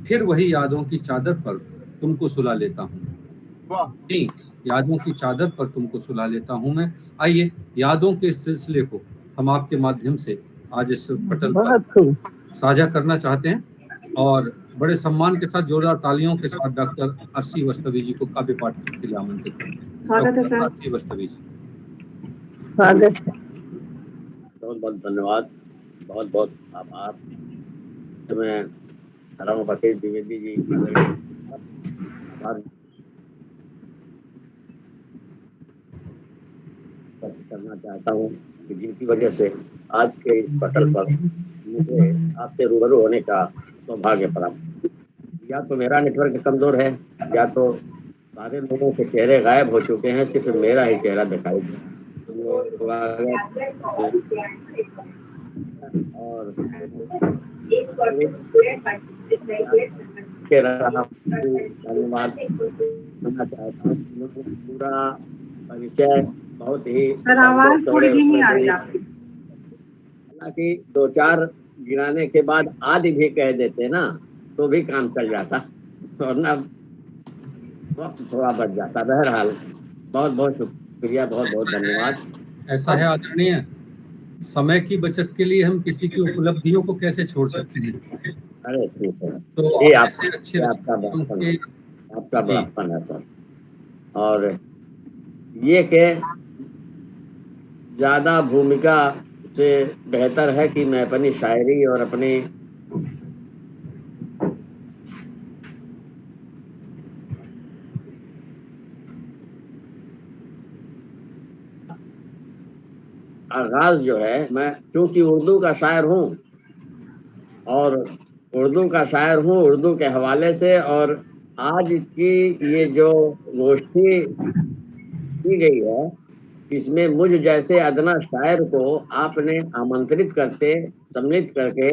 फिर वही यादों की चादर पर तुमको सुला लेता हूँ। नहीं, यादों की चादर पर तुमको सुला लेता हूँ मैं। आइए यादों के इस सिलसिले को हम आपके माध्यम से आज इस पटल पर साझा करना चाहते हैं, और बड़े सम्मान के साथ जोरदार तालियों के साथ डॉक्टर आरसी वस्तवी जी को काव्य पाठ के लिए आमंत्रित करते हैं। स्वागत है सर। आरसी वस्तवी जी। स्वागत है। बहुत बहुत धन्यवाद, बहुत बहुत आभार। मैं राम पटेल द्विवेदी जी आभार करना चाहता हूँ कि जिनकी वजह से आज के इस पटल पर मुझे आपसे रूबरू होने का सौभाग्य प्राप्त। या तो मेरा नेटवर्क कमजोर है, या तो सारे लोगों के चेहरे गायब हो चुके हैं, सिर्फ मेरा ही चेहरा दिखाई दे। और धन्यवाद करना चाहता हूँ। पूरा परिचय बहुत ही सर आवाज थोड़ी धीमी आ रही है आपकी। हालांकि 2-4 गिराने के बाद आदि भी कह देते ना तो भी काम चल जाता, वरना वक्त थोड़ा बच जाता। बहरहाल बहुत बहुत शुक्रिया, बहुत बहुत धन्यवाद। ऐसा है आदरणीय, समय की बचत के लिए हम किसी की उपलब्धियों को कैसे छोड़ सकते हैं। अरे ठीक है, तो ये ऐसे अच्छे आपका बड़प्पन है, आपका जी। बड़प्पन है सर। और ये के ज्यादा भूमिका से बेहतर है कि मैं अपनी शायरी और अपनी आगाज जो है, मैं चूंकि उर्दू का शायर हूँ और उर्दू का शायर हूँ उर्दू के हवाले से, और आज की ये जो गोष्ठी की गई है इसमें मुझ जैसे अदना शायर को आपने आमंत्रित करते सम्मिलित करके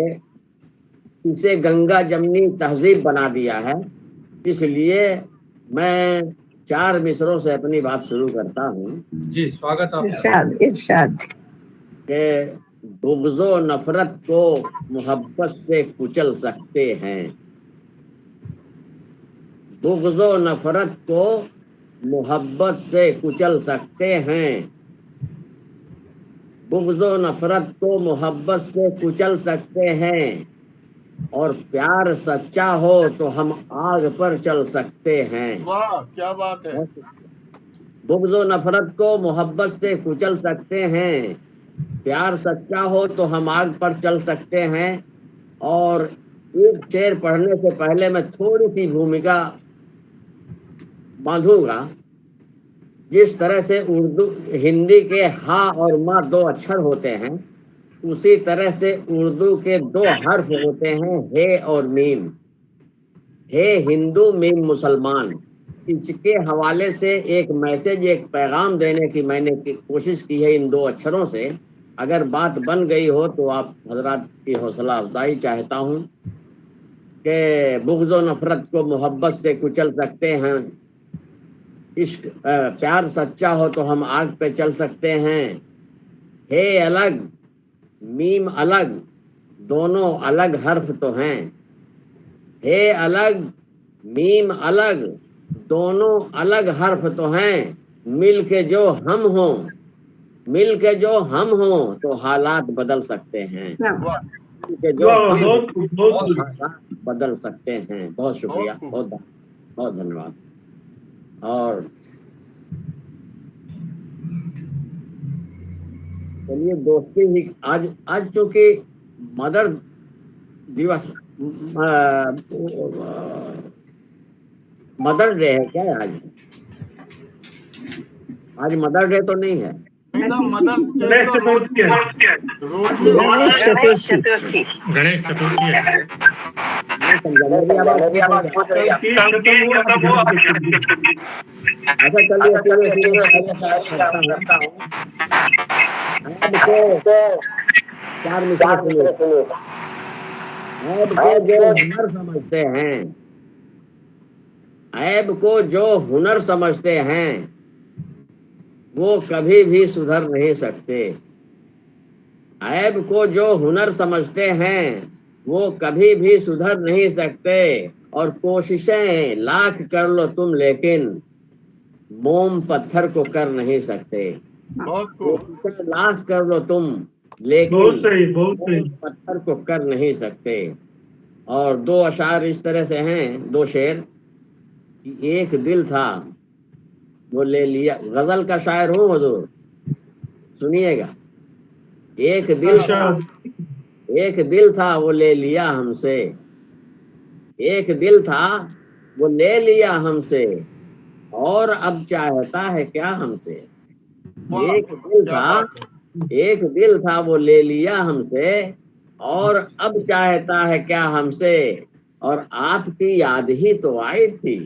इसे गंगा जमनी तहजीब बना दिया है। इसलिए मैं 4 मिसरों से अपनी बात शुरू करता हूँ। जी स्वागत आपका। इरशाद इरशाद के बुग़्ज़ो नफरत को मोहब्बत से कुचल सकते हैं, बुग़्ज़ो नफरत को मोहब्बत से कुचल सकते हैं, बुग़्ज़ो नफरत को मोहब्बत से कुचल सकते हैं, और प्यार सच्चा हो तो हम आग पर चल सकते हैं। वाह क्या बात है। बुग़्ज़ो नफरत को मोहब्बत से कुचल सकते हैं, प्यार सच्चा हो तो हम आग पर चल सकते हैं। और एक शेर पढ़ने से पहले मैं थोड़ी सी भूमिका बांधूंगा। जिस तरह से उर्दू हिंदी के हा और मा 2 अक्षर होते हैं, उसी तरह से उर्दू के 2 हर्फ होते हैं, हे और मीम। हे हिंदू मीम मुसलमान। इसके हवाले से एक मैसेज, एक पैगाम देने की मैंने कोशिश की है इन 2 अक्षरों से। अगर बात बन गई हो तो आप हजरात की हौसला अफजाई चाहता हूँ कि बुग़्ज़ो नफरत को मोहब्बत से कुचल सकते हैं, इश्क प्यार सच्चा हो तो हम आग पे चल सकते हैं। हे अलग मीम अलग दोनों अलग हर्फ तो हैं। हे अलग मीम अलग दोनों अलग हर्फ तो हैं। मिल के जो हम हों तो हालात बदल सकते हैं। वाह, मिल के जो वाह, हम बहुत हों बहुत तो हालात बदल सकते हैं। बहुत शुक्रिया, बहुत खूब। बहुत धन्यवाद। और चलिए दोस्ती ही आज चूंकि मदर दिवस मदर डे है क्या आज मदर डे तो नहीं है। एकदम मदर्स डे गणेश तो चतुर्थी है। रोज ही होता है। गणेश चतुर्थी है। नहीं समझा, मेरी आवाज पूछ रही है। कल 30 खत्म हुआ अब गणेश चतुर्थी। अच्छा चलिए सीधे शायरी करता हूँ। आपको 4 मिसरे सुनिए। ऐब को जो हुनर समझते हैं वो कभी भी सुधर नहीं सकते। ऐब को जो हुनर समझते हैं वो कभी भी सुधर नहीं सकते। और कोशिशें लाख कर लो तुम लेकिन मोम पत्थर को कर नहीं सकते। बहुत खूब। कोशिशें लाख कर लो तुम बहुत लेकिन सही, बहुत सही। मोम पत्थर को कर नहीं सकते। और 2 अशार इस तरह से हैं, 2 शेर। एक दिल था वो ले लिया, गजल का शायर हूँ हुजूर, सुनिएगा। एक दिल था वो ले लिया हमसे। एक दिल था वो ले लिया हमसे और अब चाहता है क्या हमसे। वाह, एक दिल क्या था बात है। वो ले लिया हमसे और अब चाहता है क्या हमसे। और आपकी याद ही तो आई थी।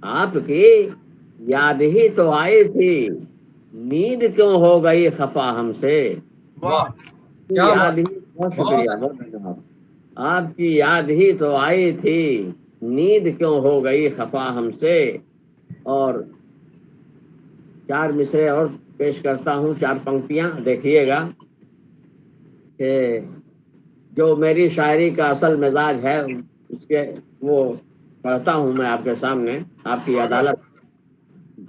आपकी याद ही तो आई थी। नींद क्यों हो गई खफा हमसे। वाह, क्या बात, याद ही, बहुत शुक्रिया, बहुत धन्यवाद। आपकी याद ही तो आई थी। नींद क्यों हो गई खफा हमसे। और 4 मिसरे और पेश करता हूँ, 4 पंक्तियां देखिएगा कि जो मेरी शायरी का असल मिजाज है उसके वो पढ़ता हूँ मैं आपके सामने, आपकी अदालत।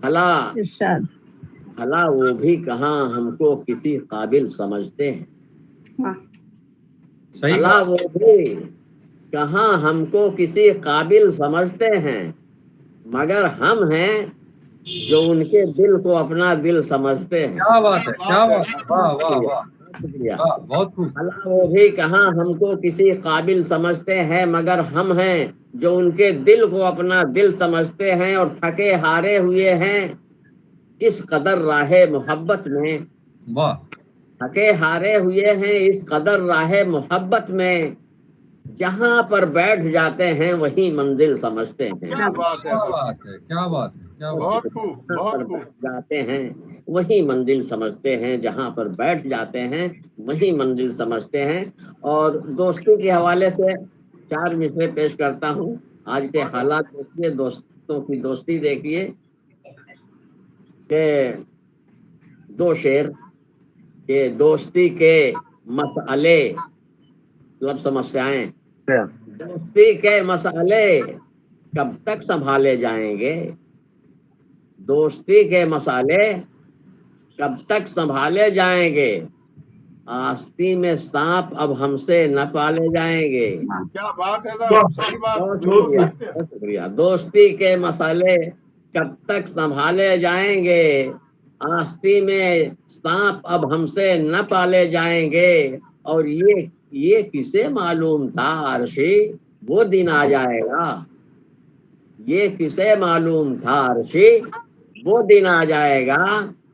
भला भला वो भी कहाँ हमको किसी काबिल समझते हैं। वाह, सही भला बात। वो भी कहाँ हमको किसी काबिल समझते हैं। मगर हम हैं जो उनके दिल को अपना दिल समझते हैं। क्या बात है, क्या बात है। बात है, वाह वाह वाह शुक्रिया। वाह, बहुत खूब। भला वो भी कहाँ हमको किसी काबिल समझते हैं मगर हम हैं जो उनके दिल को अपना दिल समझते हैं। और थके हारे हुए हैं इस कदर राहे मोहब्बत में। वाह, थके हारे हुए हैं इस कदर राहे मोहब्बत में। जहां पर बैठ जाते हैं वही मंजिल समझते हैं। क्या बात है क्या सर। बात है, क्या बात है, क्या बात बहुत है। खूब, जहां पर बहुत बैठ खूब। जाते हैं वही मंजिल समझते हैं। जहां पर बैठ जाते हैं वही मंजिल समझते हैं। और दोस्ती के हवाले से 4 मिसरे पेश करता हूँ। आज के हालात देखिए, दोस्तों की दोस्ती देखिए कि 2 शेर के दोस्ती के मसले, मतलब समस्याएं। दोस्ती के मसले कब तक संभाले जाएंगे। दोस्ती के मसाले कब तक संभाले जाएंगे। आस्ती में सांप अब हमसे न पाले जाएंगे। क्या बात है सर, वाह, सही बात, बहुत बिल्कुल शुक्रिया, सत्य। बहुत शुक्रिया। दोस्ती के मसाले कब तक संभाले जाएंगे। आस्ती में सांप अब हमसे न पाले जाएंगे। और ये किसे मालूम था अर्शी वो दिन आ जाएगा। ये किसे मालूम था अर्शी वो दिन आ जाएगा।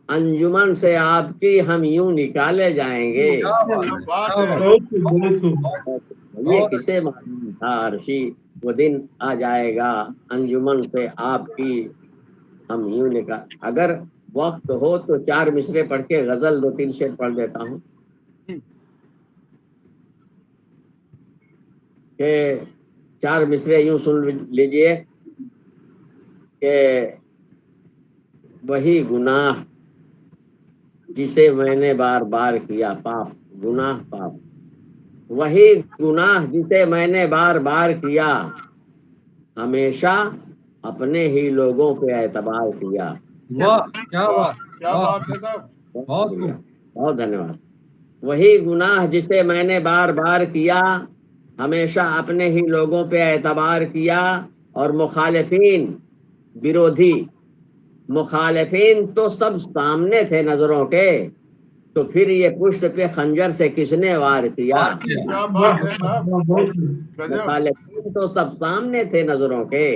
अंजुमन से आपकी हम यूं निकाले जाएंगे। क्या बात क्या है, बात क्या है। बात बहुत खूब, बहुत खूब। है। ये बहुत किसे मालूम था अर्शी वो दिन आ जाएगा। अंजुमन से आपकी हम यूं निकाल। अगर वक्त हो तो 4 मिसरे पढ़ के गजल 2-3 शेर पढ़ देता हूँ कि 4 मिसरे यूं सुन लीजिए कि वही गुनाह जिसे मैंने बार बार किया, पाप गुनाह पाप, वही गुनाह जिसे मैंने बार बार किया, हमेशा अपने ही लोगों पे एतबार किया। वाह, क्या वाह, बात, क्या वाह, बात है साहब। बहुत बहुत शुक्रिया, खूब। बहुत धन्यवाद। वही गुनाह जिसे मैंने बार बार किया, हमेशा अपने ही लोगों पे एतबार किया, और मुखालिफिन, विरोधी मुखालिफिन तो सब सामने थे नजरों के, तो फिर ये पुष्ट पे खंजर से किसने वार किया। वार किया। क्या वाह बात है साहब, वाह, बहुत गजब। मुखालिफिन तो सब सामने थे नजरों के,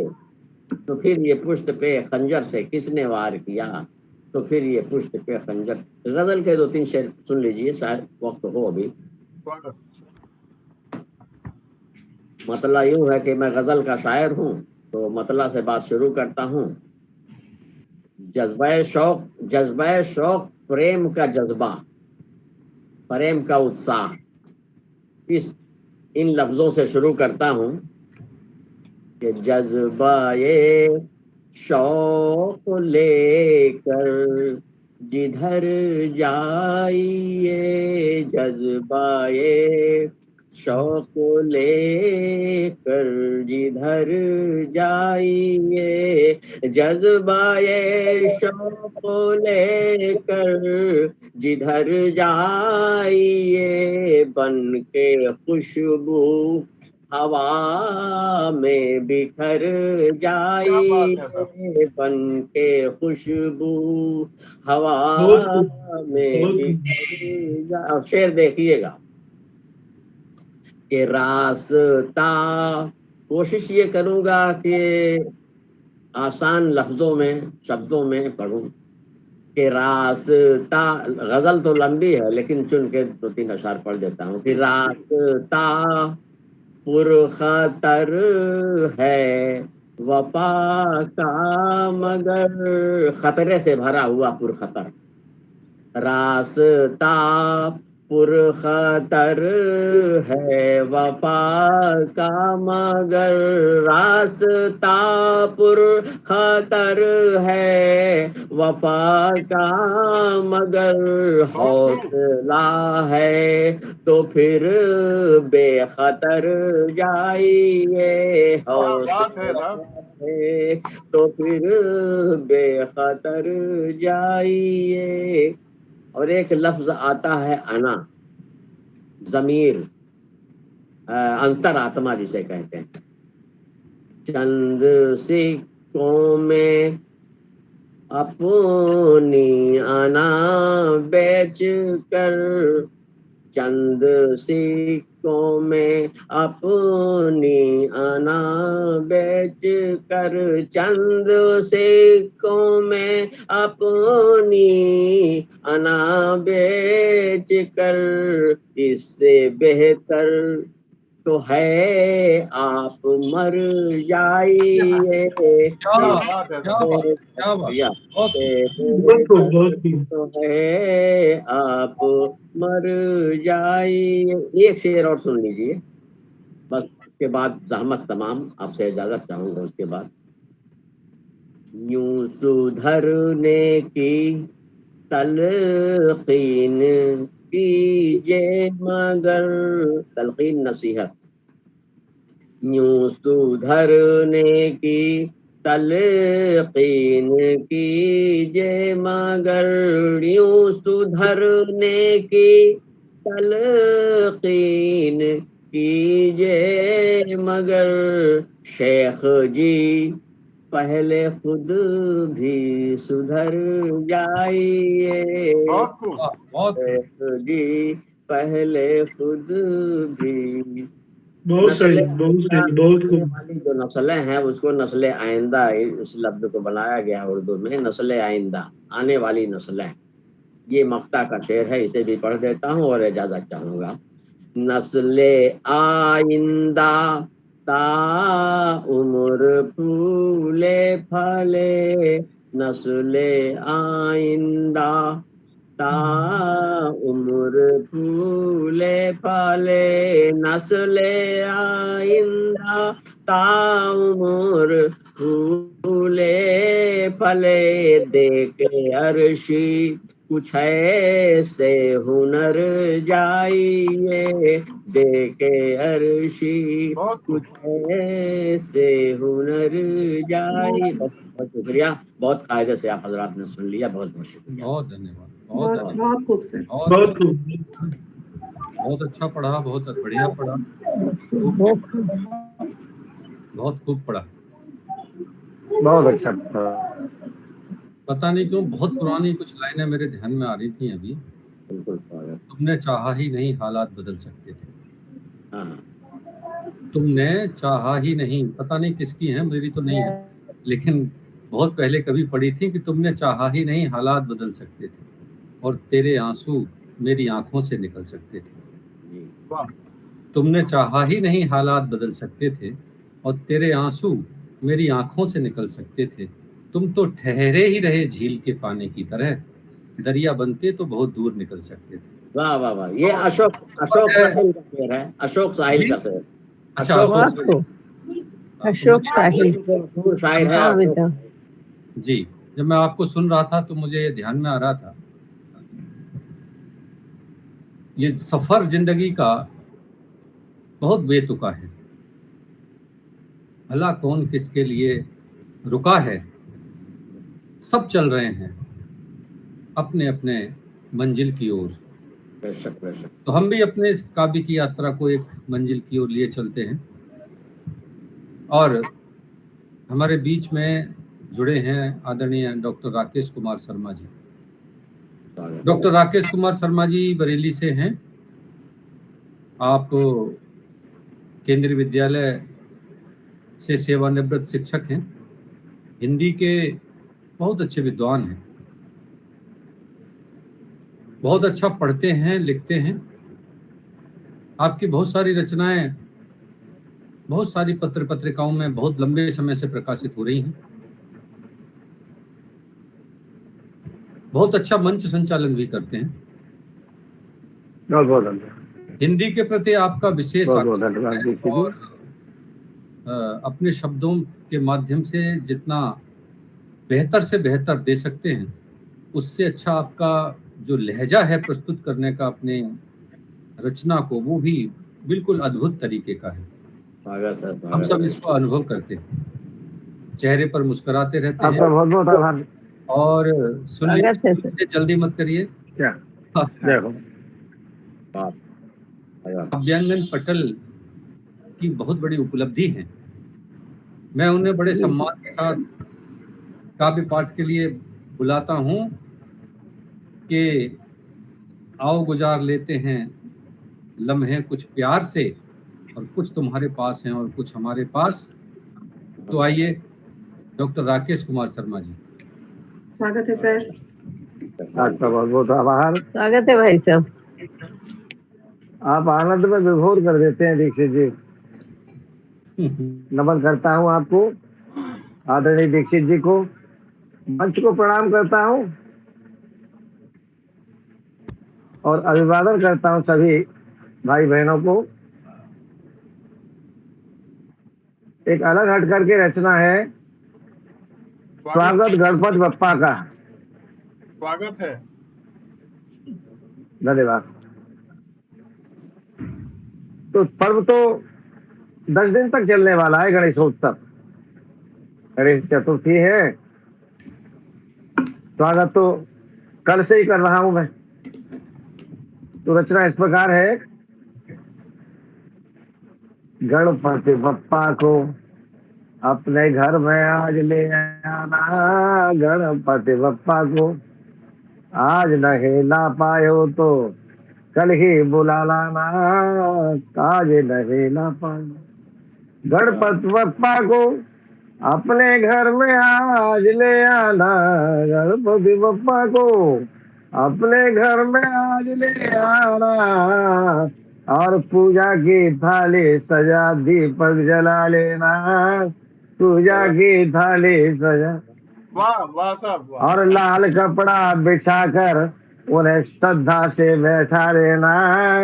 तो फिर ये पुष्ट पे खंजर से किसने वार किया, तो फिर ये पुष्ट पे खंजर। गजल के 2-3 शेर सुन लीजिए, शायद वक्त हो अभी। मतला यूं है कि मैं गजल का शायर हूँ, तो मतला से बात शुरू करता हूँ। जज्बा शौक प्रेम का जज्बा, प्रेम का उत्साह, इन लफ्जों से शुरू करता हूँ कि जज्बा ये शौक लेकर जिधर जाइए, जज्बा ये शौक लेकर जिधर जाइए, जज्बा ये शौक लेकर जिधर जाइए, बन के खुशबू हवा में बिखर क्या बात है साहब। जाइए, बन के खुशबू हवा बहुत खूब, में बहुत खूब। बिखर जा। अब शेर देखिएगा कि रास्ता, कोशिश ये करूंगा कि आसान लफ्जों में, शब्दों में पढ़ूं कि रास्ता, गजल तो लंबी है लेकिन चुन के 2-3 अशआर पढ़ देता हूँ कि रास्ता पुरखतर है वफा का, मगर खतरे से भरा हुआ पुरखतर, रास्ता पुरखतर है वफा का, मगर रास्ता पुरखतर है वफा का, मगर हौसला है तो फिर बेखतर जाइए, क्या बात है हौसला साहब। है तो फिर बेखतर जाइए। और एक लफ्ज आता है अना, जमीर, अंतर आत्मा जिसे कहते हैं। चंद सिक्कों में अपनी अना बेच कर, चंद सिक्कों में अपनी अना बेच कर, चंद सिक्कों में अपनी अना बेच कर, इससे बेहतर तो है आप मर जाइए। क्या क्या बात, बात है क्या साहब। बात, क्या बात, या बहुत खूब। बहुत खूब, बहुत खूब। तो है आप मर जाइए। एक शेर और सुन लीजिए, बस उसके बाद जहमत तमाम, आपसे इजाजत चाहूंगा। उसके बाद यूं सुधरने की तलकीन कीजिए, मगर तलकीन नसीहत, यूं सुधरने की तलकीन कीजिए, मगर यूं सुधरने की तलकीन कीजिए, मगर शेख जी पहले खुद भी सुधर जाइए, बहुत खूब। वाह, बहुत खूब। शेख जी पहले खुद भी। बहुत नस्लें सही, बहुत आइंदा, सही, बहुत आने खूब। वाली जो नस्लें हैं उसको नस्लें आइंदा, इस लफ्ज को बनाया गया है उर्दू में, नस्लें आइंदा, आने वाली नस्लें। ये मक्ता का शेर है, इसे भी पढ़ देता हूँ और इजाजत चाहूंगा। नस्ले आइंदा ता उम्र फूले फले, नस्ले आइंदा ता उम्र फूले फले, नस्ले आइंदा ता उम्र फूले फले देके अर्शी, कुछ ऐसे हुनर जाइए देके अर्शी, बहुत कुछ ऐसे हुनर जाइए। बहुत बहुत शुक्रिया, बहुत कायदे से आप हजरात ने सुन लिया, बहुत बहुत शुक्रिया। बहुत धन्यवाद, बहुत बहुत धन्यवाद, बहुत खूब सर। बहुत बहुत खूब। बहुत अच्छा पढ़ा, बहुत बढ़िया पढ़ा, बहुत खूब पढ़ा। बहुत अच्छा था। पता नहीं क्यों बहुत पुरानी कुछ लाइनें मेरे ध्यान में आ रही थी अभी। बिल्कुल स्वागत। तुमने चाहा ही नहीं हालात बदल सकते थे, हाँ, तुमने चाहा ही नहीं, पता नहीं किसकी है, मेरी तो नहीं है, लेकिन बहुत पहले कभी पढ़ी थी कि तुमने चाहा ही नहीं हालात बदल सकते थे और तेरे आंसू मेरी आंखों से निकल सकते थे। जी वाह, तुमने चाहा ही नहीं हालात बदल सकते थे और तेरे आंसू मेरी आंखों से निकल सकते थे। तुम तो ठहरे ही रहे झील के पानी की तरह, दरिया बनते तो बहुत दूर निकल सकते थे। वाह वाह वाह, ये अशोक अशोक साहिल का शेर है, अशोक साहिल का शेर। अच्छा, अशोक अशोक साहिल, अशोक साहिल। मशहूर शायर है हाँ अशोक बेटा। साहिल। जी, जब मैं आपको सुन रहा था तो मुझे ध्यान में आ रहा था, ये सफर जिंदगी का बहुत बेतुका है, भला कौन किसके लिए रुका है, सब चल रहे हैं अपने अपने मंजिल की ओर। बेशक बेशक। तो हम भी अपने इस काव्य की यात्रा को एक मंजिल की ओर लिए चलते हैं और हमारे बीच में जुड़े हैं आदरणीय डॉक्टर राकेश कुमार शर्मा जी। स्वागत। डॉक्टर राकेश कुमार शर्मा जी बरेली से हैं। आप केंद्रीय विद्यालय से सेवानिवृत्त शिक्षक हैं, हिंदी के बहुत अच्छे विद्वान हैं, बहुत अच्छा पढ़ते हैं, लिखते हैं। आपकी बहुत सारी रचनाएं बहुत सारी पत्र पत्रिकाओं में बहुत लंबे समय से प्रकाशित हो रही हैं। बहुत अच्छा मंच संचालन भी करते हैं। बहुत बहुत धन्यवाद। हिंदी के प्रति आपका विशेष बहुत बहुत आकर्षण धन्यवाद है दीक्षित जी। और अपने शब्दों के माध्यम से जितना बेहतर से बेहतर दे सकते हैं, उससे अच्छा आपका जो लहजा है प्रस्तुत करने का अपने रचना को, वो भी बिल्कुल अद्भुत तरीके का है। स्वागत है, हम स्वागत सब है। इसको अनुभव करते हैं, चेहरे पर मुस्कुराते रहते आपका हैं बहुत बहुत आभार। और सुन स्वागत है सर। लीजिए, जल्दी मत करिए। क्या जय हो। वाह, स्वागत। काव्यांगन पटल की बहुत बड़ी उपलब्धि है। मैं उन्हें बड़े सम्मान के साथ काव्य पाठ के लिए बुलाता हूँ कि आओ गुजार लेते हैं लम्हे कुछ प्यार से, और कुछ तुम्हारे पास हैं और कुछ हमारे पास। तो आइए डॉक्टर राकेश कुमार शर्मा जी। स्वागत है सर। आपका बहुत बहुत आभार। स्वागत है भाई साहब। आप आनंद में विभोर कर देते हैं दीक्षित जी। नमन करता हूँ आपको, आदरणीय दीक्षित जी को, मंच को प्रणाम करता हूँ और अभिवादन करता हूँ सभी भाई बहनों को। एक अलग हट करके रचना है, स्वागत गणपति बप्पा का। स्वागत है। धन्यवाद। तो पर्व तो 10 दिन तक चलने वाला है, गणेशोत्सव, गणेश चतुर्थी है। स्वागत तो कल से ही कर रहा हूं मैं। तो रचना इस प्रकार है, गणपति बप्पा को अपने घर में आज ले आना, गणपति बप्पा को आज नहीं ला पायो तो कल ही बुला लाना, आज नहीं ला पायो। गणपति बप्पा को अपने घर में आज ले आना, गणपति बप्पा को अपने घर में आज ले आना, और पूजा की थाली सजा दीपक जला लेना, पूजा की थाली सजा। वाह वाह साहब, वाह। और लाल कपड़ा बिछाकर उन्हें श्रद्धा से बैठा लेना,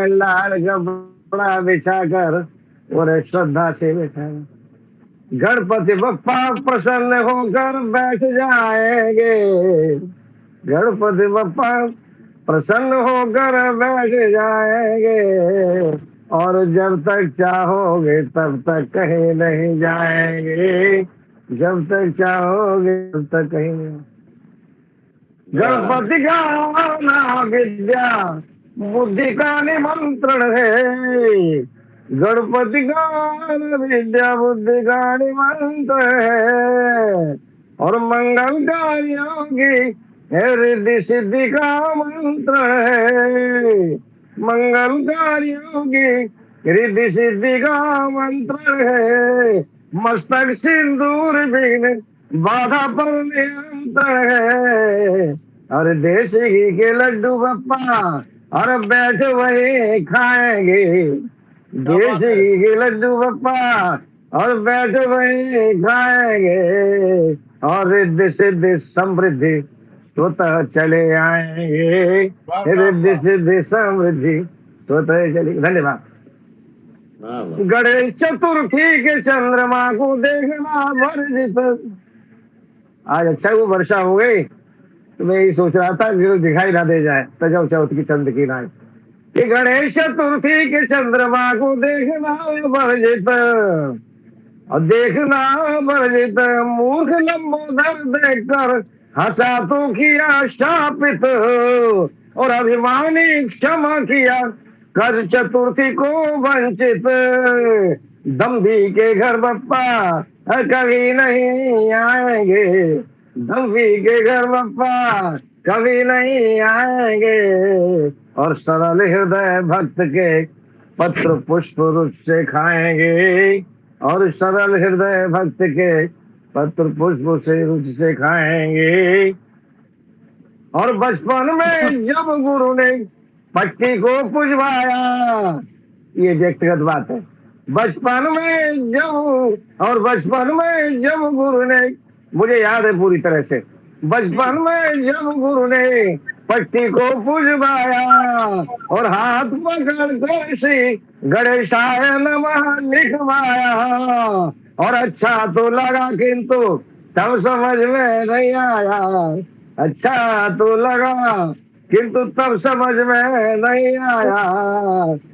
लाल कपड़ा बिछाकर उन्हें श्रद्धा से बैठा। गणपति बप्पा प्रसन्न होकर बैठ जाएंगे, गणपति बप्पा प्रसन्न होकर बैठ जाएंगे, और जब तक चाहोगे तब तक कहीं नहीं जाएंगे, जब तक चाहोगे तब तक कहीं नहीं। गणपति का आना विद्या बुद्धि का निमंत्रण है, गणपति का आना विद्या बुद्धि का निमंत्रण है, और मंगल कार्यों की रिद्धि सिद्धि का मंत्र है, मंगल कार्यों की रिद्धि सिद्धि का मंत्र है, मस्तक सिंदूर बिन बाधा पर नियंत्रण है, और देसी घी के लड्डू बप्पा और बैठ वही खाएंगे, देसी घी के लड्डू बप्पा और बैठ वही खाएंगे, और रिद्धि सिद्धि समृद्धि स्वतः चले आएंगे, रिद्धि सिद्धि समृद्धि स्वतः चले। धन्यवाद। गणेश चतुर्थी के चंद्रमा को देखना वर्जित। आज अच्छा वो वर्षा हो गई, तो मैं यही सोच रहा था कि दिखाई ना दे जाए तजौ चौथ की चंद की नाई। कि गणेश चतुर्थी के चंद्रमा को देखना वर्जित, और देखना वर्जित, मूर्ख लंबोदर देखकर हंसा तो किया शापित, और अभिमानी क्षमा किया कर चतुर्थी को वंचित। दम्भी के घर बप्पा कभी नहीं आएंगे, दम्भी के घर बप्पा कभी नहीं आएंगे, और सरल हृदय भक्त के पत्र पुष्प रुच से खाएंगे, और सरल हृदय भक्त के पत्र पुष्प से रुचि से खाएंगे। और बचपन में जब गुरु ने पट्टी को पुजवाया, ये व्यक्तिगत बात है, बचपन में जब गुरु ने, मुझे याद है पूरी तरह से, बचपन में जब गुरु ने पट्टी को पुजवाया, और हाथ पकड़ कर श्री गणेशाय नमः लिखवाया, और अच्छा तो लगा किंतु तब समझ में नहीं आया, अच्छा तो लगा किंतु तब समझ में नहीं आया,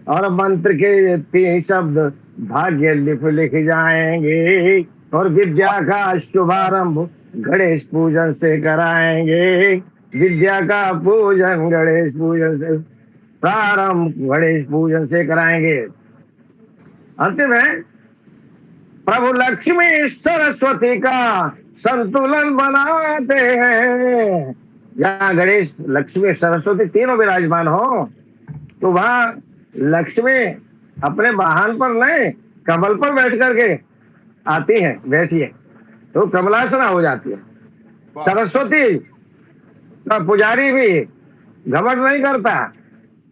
और मंत्र के 3 शब्द भाग्य लिख जाएंगे, और विद्या का शुभारंभ गणेश पूजन से कराएंगे, विद्या का पूजन गणेश पूजन से प्रारंभ गणेश पूजन से कराएंगे। अंतिम है, प्रभु लक्ष्मी सरस्वती का संतुलन बनाते हैं। जहाँ गणेश लक्ष्मी सरस्वती तीनों विराजमान हो, तो वहां लक्ष्मी अपने वाहन पर नहीं कमल पर बैठ करके आती है, बैठिए तो कमलासना हो जाती है। सरस्वती का पुजारी भी घमंड नहीं करता,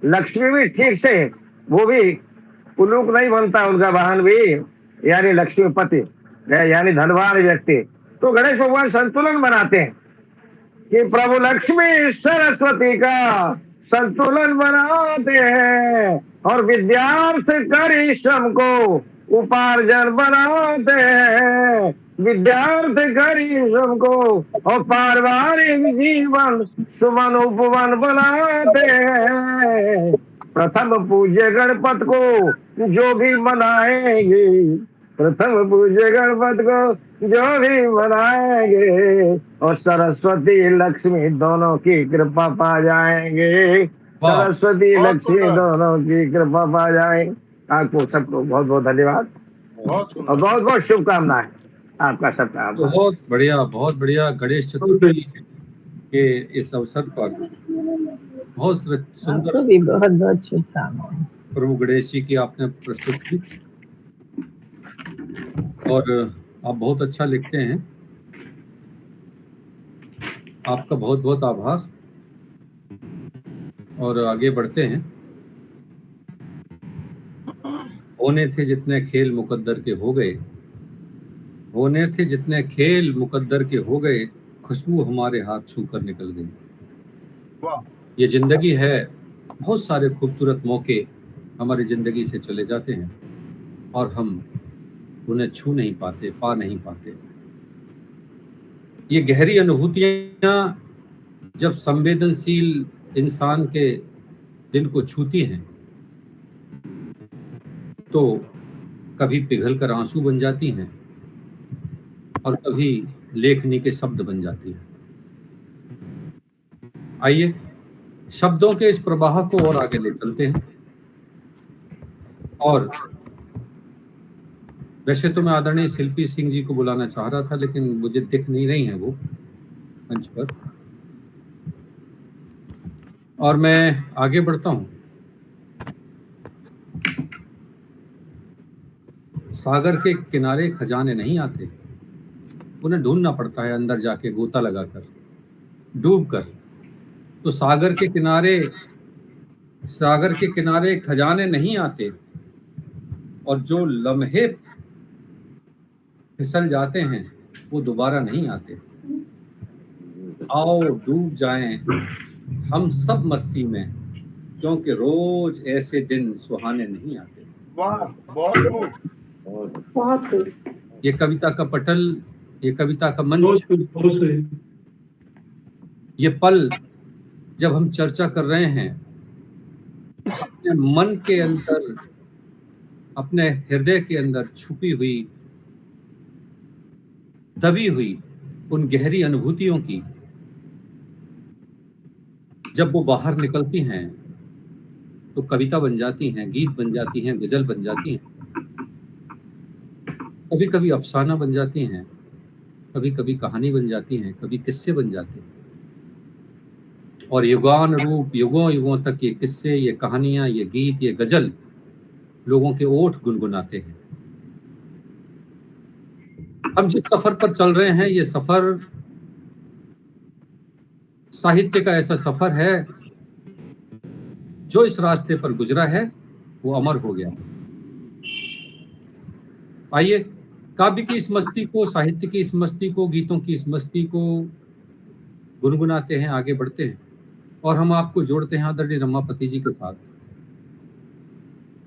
लक्ष्मी भी ठीक से, वो भी उल्लूक नहीं बनता, उनका वाहन भी यानी लक्ष्मीपति यानी धनवान व्यक्ति। तो गणेश भगवान संतुलन बनाते हैं कि प्रभु लक्ष्मी सरस्वती का संतुलन बनाते हैं, और विद्यार्थ करी श्रम को उपार्जन बनाते हैं, विद्यार्थ करी श्रम को और पारिवारिक जीवन सुमन उपवन बनाते हैं। प्रथम पूज्य गणपत को जो भी मनाएंगे, प्रथम पूज्य गणपत को जो भी मनाएंगे, और सरस्वती लक्ष्मी दोनों की कृपा पा जाएंगे, सरस्वती लक्ष्मी दोनों की कृपा पा जाएंगे। आपको सबको बहुत बहुत धन्यवाद और बहुत बहुत शुभकामनाएं आपका सबका। बहुत बढ़िया गणेश चतुर्थी के इस अवसर पर बहुत सुंदर बहुत बहुत शुभकामनाएं। प्रभु गणेश जी की आपने प्रस्तुत की, और आप बहुत अच्छा लिखते हैं, आपका बहुत बहुत आभार। और आगे बढ़ते हैं। होने थे जितने खेल मुकद्दर के हो गए, होने थे जितने खेल मुकद्दर के हो गए, खुशबू हमारे हाथ छू कर निकल गई। ये जिंदगी है, बहुत सारे खूबसूरत मौके हमारी जिंदगी से चले जाते हैं और हम उन्हें छू नहीं पाते, पा नहीं पाते। ये गहरी अनुभूतियां जब संवेदनशील इंसान के दिल को छूती हैं तो कभी पिघलकर आंसू बन जाती हैं और कभी लेखनी के शब्द बन जाती हैं। आइए शब्दों के इस प्रवाह को और आगे ले चलते हैं। और वैसे तो मैं आदरणीय शिल्पी सिंह जी को बुलाना चाह रहा था, लेकिन मुझे दिख नहीं रही हैं वो मंच पर, और मैं आगे बढ़ता हूं। सागर के किनारे खजाने नहीं आते, उन्हें ढूंढना पड़ता है अंदर जाके गोता लगाकर, डूब कर। तो सागर के किनारे खजाने नहीं आते, और जो लम्हे फिसल जाते हैं वो दोबारा नहीं आते। आओ डूब जाएं हम सब मस्ती में, क्योंकि रोज ऐसे दिन सुहाने नहीं आते। वाह, बहुत खूब। ये कविता का पटल, ये कविता का मंच, ये पल जब हम चर्चा कर रहे हैं अपने मन के अंदर, अपने हृदय के अंदर छुपी हुई, दबी हुई उन गहरी अनुभूतियों की, जब वो बाहर निकलती हैं तो कविता बन जाती हैं, गीत बन जाती हैं, गजल बन जाती हैं, कभी कभी अफसाना बन जाती हैं, कभी कभी कहानी बन जाती हैं, कभी किस्से बन जाते हैं। और युगानुरूप युगों युगों तक ये किस्से, ये कहानियां, ये गीत, ये गजल लोगों के ओठ गुनगुनाते हैं। हम जिस सफर पर चल रहे हैं, ये सफर साहित्य का ऐसा सफर है जो इस रास्ते पर गुजरा है वो अमर हो गया। आइए काव्य की इस मस्ती को, साहित्य की इस मस्ती को, गीतों की इस मस्ती को गुनगुनाते हैं, आगे बढ़ते हैं। और हम आपको जोड़ते हैं आदरणीय रमापति जी के साथ,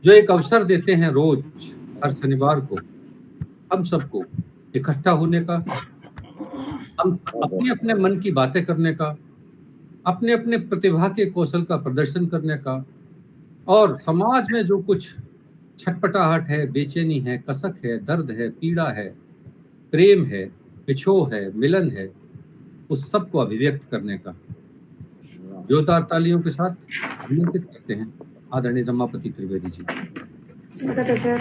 जो एक अवसर देते हैं रोज हर शनिवार को हम सबको इकट्ठा होने का, हम अपने अपने मन की बातें करने का, अपने अपने प्रतिभा के कौशल का प्रदर्शन करने का, और समाज में जो कुछ छटपटाहट है, बेचैनी है, कसक है, दर्द है, पीड़ा है, प्रेम है, बिछोह है, मिलन है, उस सब को अभिव्यक्त करने का। जोरदार तालियों के साथ आमंत्रित करते हैं आदरणीय रमापति त्रिवेदी जी। स्वागत है सर।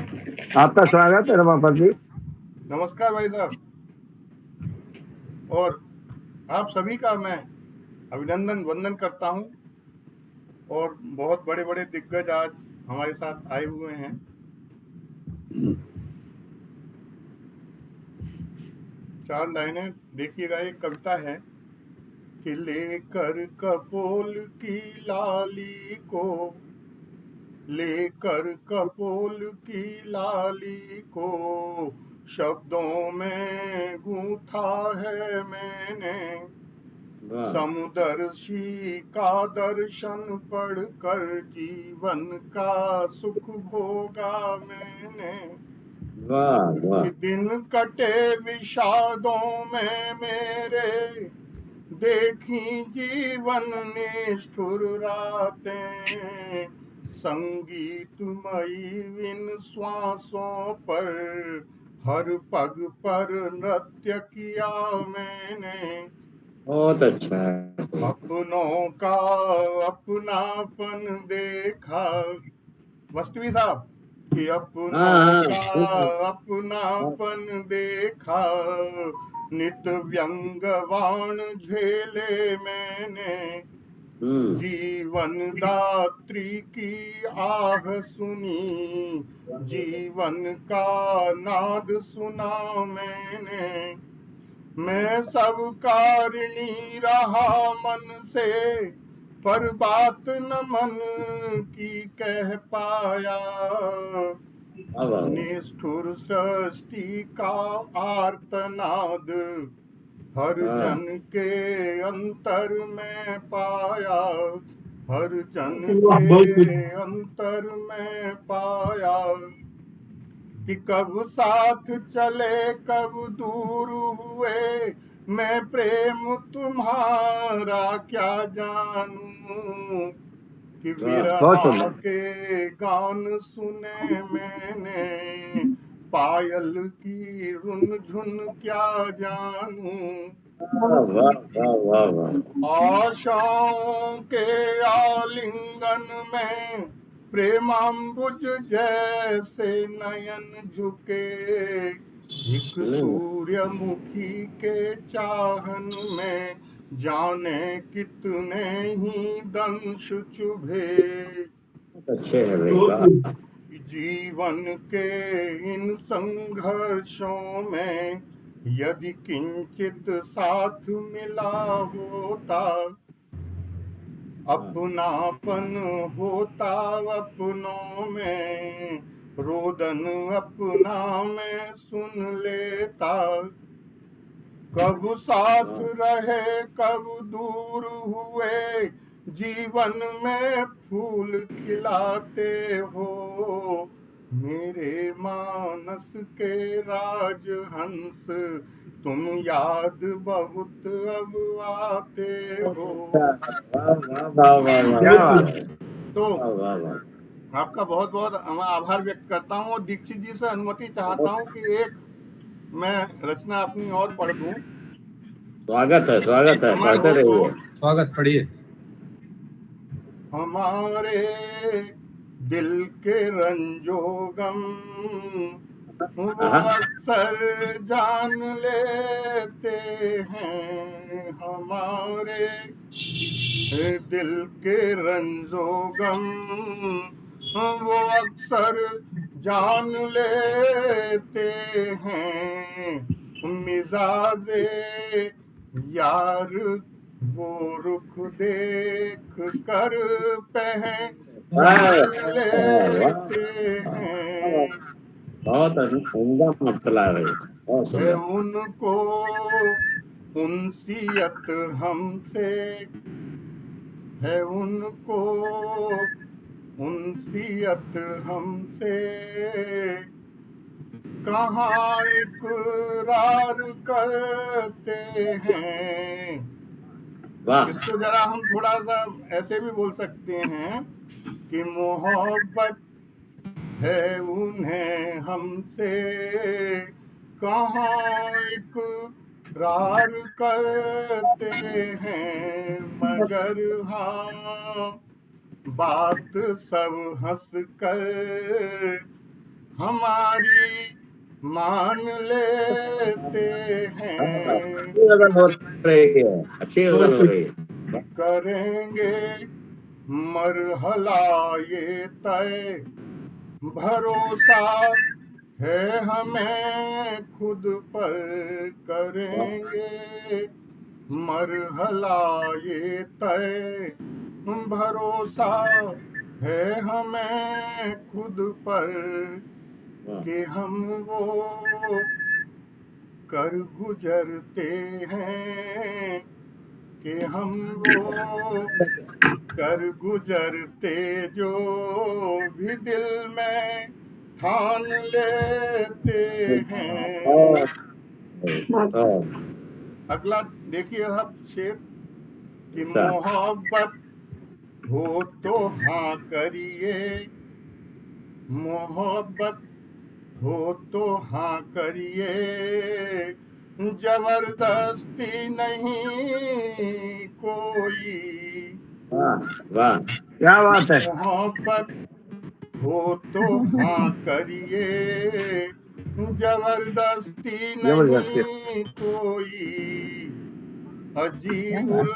आपका स्वागत है रमापति। नमस्कार भाई साहब, और आप सभी का मैं अभिनंदन वंदन करता हूं। और बहुत बड़े बड़े दिग्गज आज हमारे साथ आए हुए हैं। चार लाइनें देखिएगा। एक कविता है कि लेकर कपोल की लाली को, लेकर कपोल की लाली को शब्दों में गूंथा है मैंने, समुदर्शी का दर्शन पढ़कर जीवन का सुख भोगा मैंने। वाह वाह। दिन कटे विषादों में मेरे, देखी जीवन निष्ठुर रातें, संगीतमयी इन श्वासों पर हर पग पर नृत्य किया मैंने। बहुत अच्छा है। अपनों का अपनापन देखा, वस्तवी साहब, कि अपनों का अपनापन देखा, नित व्यंगवाण झेले मैंने, जीवन दात्री की आह सुनी, जीवन का नाद सुना मैंने। मैं सब कारिणी रहा मन से, पर बात न मन की कह पाया, निष्ठुर सृष्टि का आर्तनाद हर जन के अंतर में पाया, हर जन के अंतर में पाया। कि कब साथ चले कब दूर हुए, मैं प्रेम तुम्हारा क्या जानूं, कि बहुत विरहा सुंदर। के गान सुने मैंने, पायल की रुन झुन क्या जानूं। वाह वाह वाह वाह। आशाओं के आलिंगन में प्रेमांबुज जैसे नयन झुके, एक सूर्यमुखी के चाहन में जाने कितने ही दंश चुभे। अच्छे है भाई, बहुत वाह। खूब। जीवन के इन संघर्षों में यदि किंचित साथ मिला होता, अपनापन होता अपनों में, रोदन अपना मैं सुन लेता। कब साथ रहे कब दूर हुए, जीवन में फूल खिलाते हो, मेरे मानस के राजहंस, तुम याद बहुत अब आते हो। वाह वाह वाह वाह वाह क्या बहुत वाह। बात खूब। है। तो वाह वाह वाह। आपका बहुत बहुत मैं आभार व्यक्त करता हूँ, और दीक्षित जी से अनुमति चाहता हूँ कि एक मैं रचना अपनी और पढ़ दूं। स्वागत है समय पढ़ते हो तो। रहिए। स्वागत, पढ़िए। हमारे दिल के रंजो गम वो अक्सर जान लेते हैं, हमारे दिल के रंजो गम वो अक्सर जान लेते हैं, मिजाजे यार वो रुख देख कर पहचान लेते हैं। बहुत उम्दा मतला है, बहुत है सुंदर। उनको उनसियत हमसे, है उनको उनसियत हमसे, कहाँ इकरार करते हैं। वाह इसको जरा हम थोड़ा सा ऐसे भी बोल सकते हैं कि मोहब्बत है उन्हें हमसे, कहाँ इकरार करते हैं, मगर हाँ बात सब हंस कर हमारी मान लेते हैं। अच्छी गजल हो रही है, अच्छी गजल बहुत हो खूब। रही है। करेंगे मरहला ये तय, भरोसा है हमें खुद पर, करेंगे मरहला ये तय, भरोसा है हमें खुद पर, कि हम वो कर गुजरते हैं, कि हम वो कर गुजरते जो भी दिल में ठान लेते हैं। अगला देखिए अब शेर कि मोहब्बत हो तो हाँ करिए, मोहब्बत हो तो हाँ करिए, जबरदस्ती नहीं कोई, वाह क्या बात है। मोहब्बत हो तो हाँ करिए, जबरदस्ती जबरदस्ती। नहीं कोई, अजीबुल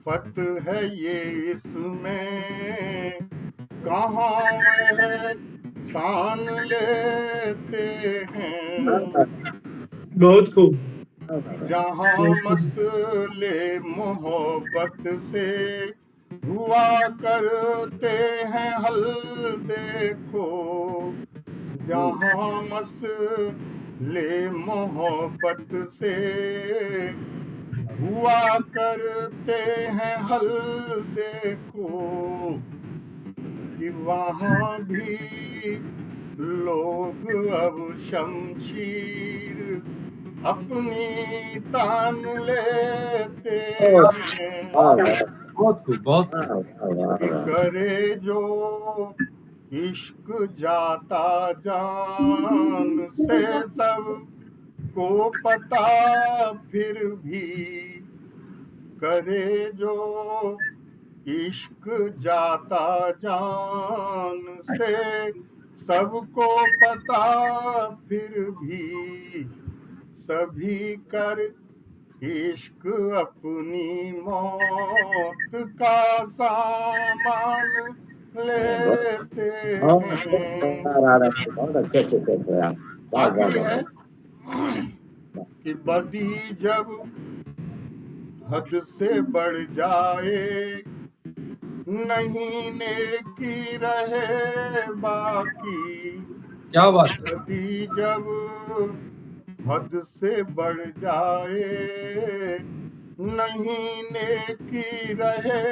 फत है ये इसमें, कहाँ है शान लेते हैं। बहुत खूब। जहाँ बहुत खूब। मसले मोहब्बत से हुआ करते हैं हल, देखो जहाँ मसले मोहब्बत से हुआ करते हैं हल, देखो कि वहाँ भी लोग अब शमशीर अपनी तान लेते हैं। बहुत खूब, बहुत कि करे जो इश्क जाता जान से सब को पता फिर भी करे जो इश्क जाता जान से सबको पता फिर भी सभी कर इश्क अपनी मौत का सामान लेते हैं। बहुत अच्छे से आखिरी है कि बदी जब हद से बढ़ जाए नहीं नेकी रहे बाकी। क्या बात है। बदी जब हद से बढ़ जाए नहीं नेकी रहे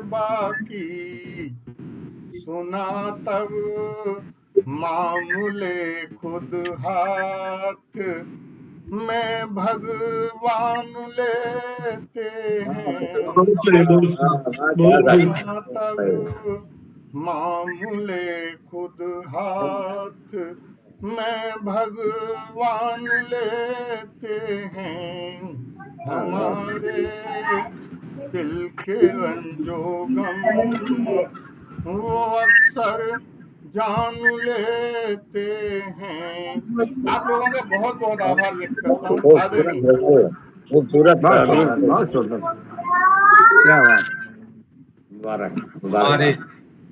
बाकी। सुना तब मामूले खुद हाथ में भगवान लेते हैं। सुना तब मामूले खुद हाथ में भगवान लेते हैं। हमारे दिल के रंजो गम वो अक्सर जान लेते हैं। आप लोगों का बहुत बहुत आभार व्यक्त करता हूँ। आदरणीय खूबसूरत बहुत सुंदर, क्या बात। हमारे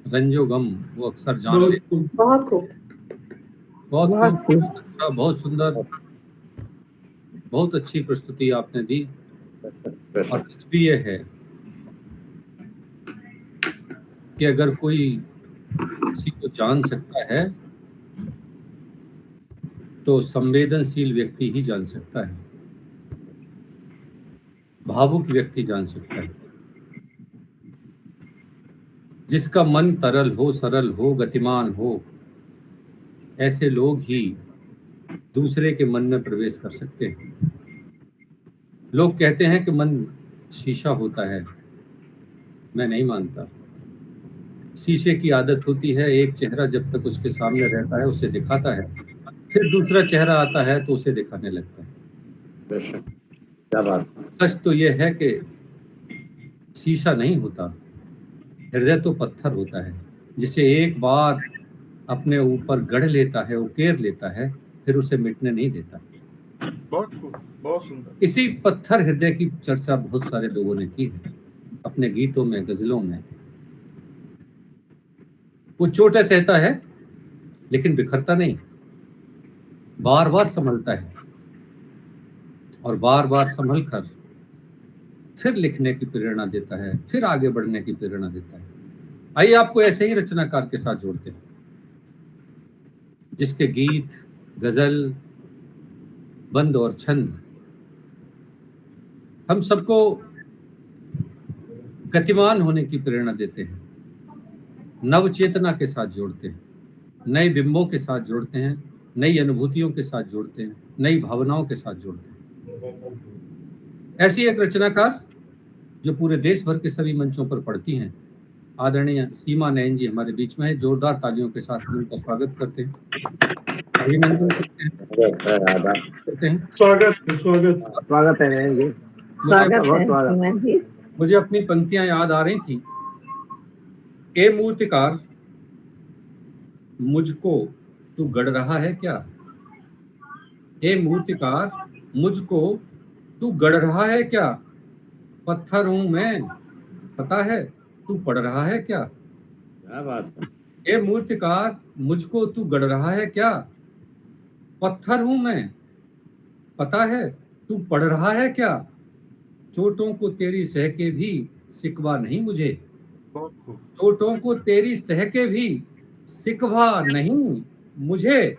रंजो गम वो अक्सर जान ले। बहुत खूब, बहुत खूब, अच्छा, बहुत सुंदर, बहुत अच्छी प्रस्तुति आपने दी। और सच भी ये है कि अगर कोई किसी को जान सकता है तो संवेदनशील व्यक्ति ही जान सकता है, भावुक व्यक्ति जान सकता है। जिसका मन तरल हो, सरल हो, गतिमान हो, ऐसे लोग ही दूसरे के मन में प्रवेश कर सकते हैं। लोग कहते हैं कि मन शीशा होता है, मैं नहीं मानता। शीशे की आदत होती है, एक चेहरा जब तक उसके सामने रहता है उसे दिखाता है, फिर दूसरा चेहरा आता है तो उसे दिखाने लगता है। क्या बात। सच तो यह है कि शीशा नहीं होता, हृदय तो पत्थर होता है, जिसे एक बार अपने ऊपर गढ़ लेता है, उकेर लेता है, फिर उसे मिटने नहीं देता। बहुत खूब, बहुत सुंदर। इसी पत्थर हृदय की चर्चा बहुत सारे लोगों ने की है अपने गीतों में, गजलों में। वो चोटें सहता है लेकिन बिखरता नहीं, बार बार संभलता है और बार बार संभल कर फिर लिखने की प्रेरणा देता है, फिर आगे बढ़ने की प्रेरणा देता है। आइए आपको ऐसे ही रचनाकार के साथ जोड़ते हैं, जिसके गीत, गजल, बंद और छंद हम सबको गतिमान होने की प्रेरणा देते हैं, नव चेतना के साथ जोड़ते हैं, नए बिंबों के साथ जोड़ते हैं, नई अनुभूतियों के साथ जोड़ते हैं, नई भावनाओं के साथ जोड़ते हैं। ऐसी एक रचनाकार जो पूरे देश भर के सभी मंचों पर पढ़ती हैं, आदरणीय सीमा नयन जी हमारे बीच में है। जोरदार तालियों के साथ हम उनका स्वागत करते हैं, अभिनंदन करते हैं। स्वागत है नयन जी, स्वागत है सीमा जी। मुझे अपनी पंक्तियां याद आ रही थी। ए मूर्तिकार, मुझको तू गढ़ रहा है क्या? ए मूर्तिकार, मुझको तू गढ़ रहा है क्या? पत्थर हूं मैं, पता है तू पढ़ रहा है क्या? क्या बात है। ए मूर्तिकार, मुझको तू गढ़ रहा है क्या? पत्थर हूं मैं, पता है तू पढ़ रहा है क्या? चोटों को तेरी सह के भी सिकवा नहीं मुझे, चोटों को तेरी सह के भी सिकवा नहीं मुझे,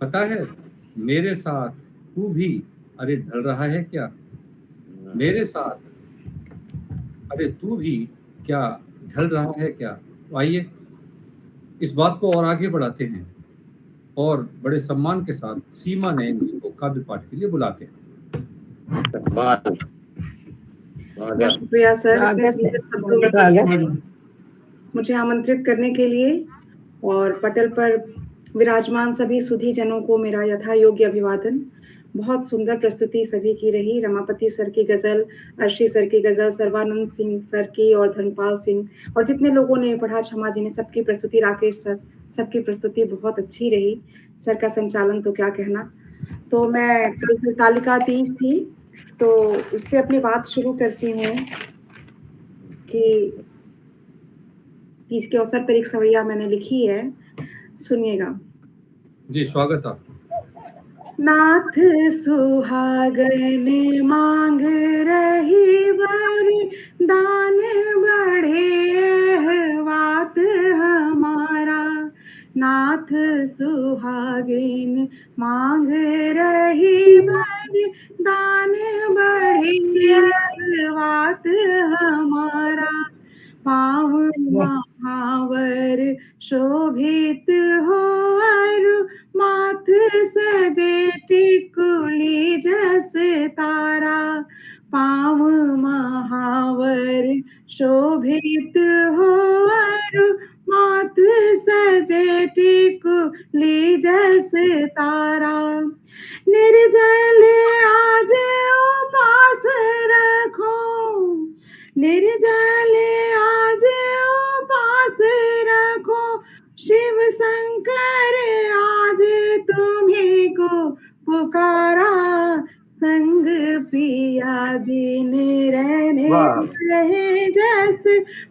पता है मेरे साथ तू भी अरे ढल रहा है क्या? मेरे साथ अरे तू भी क्या ढल रहा है क्या? तो आइए इस बात को और आगे बढ़ाते हैं और बड़े सम्मान के साथ सीमा नयन जी को काव्य पाठ के लिए बुलाते हैं। शुक्रिया सर, इतने सुंदर शब्दों में स्वागत। मुझे आमंत्रित करने के लिए और पटल पर विराजमान सभी सुधी जनों को मेरा यथा योग्य अभिवादन। बहुत सुंदर प्रस्तुति सभी की रही। रमापति सर की गजल, अर्शी सर की गजल, सर्वानंद सिंह सर की और धर्मपाल सिंह और जितने लोगों ने पढ़ा, क्षमा जी ने सबकी प्रस्तुति, राकेश सर, सबकी प्रस्तुति बहुत अच्छी रही। सर का संचालन तो क्या कहना। तो मैं कल तालिका 30 थी तो उससे अपनी बात शुरू करती हूँ कि 30 के अवसर पर एक सवैया मैंने लिखी है, सुनिएगा। जी स्वागत आप। नाथ सुहागन मांग रही वर दान बढ़े बात हमारा। नाथ सुहागिन मांग रही वर दान बढ़े बात हमारा। पाँव महावर शोभित हो अरु माथ सजे टिकुली जस तारा। पाँव महावर शोभित हो अरु माथ सजे टिकुली जस तारा। निर्जल आज उपास रखो, निर्जल आज उपास रखो। शिव शंकर आज तुम्हीं को पुकारा। संग पिया दिन रहने रहे जस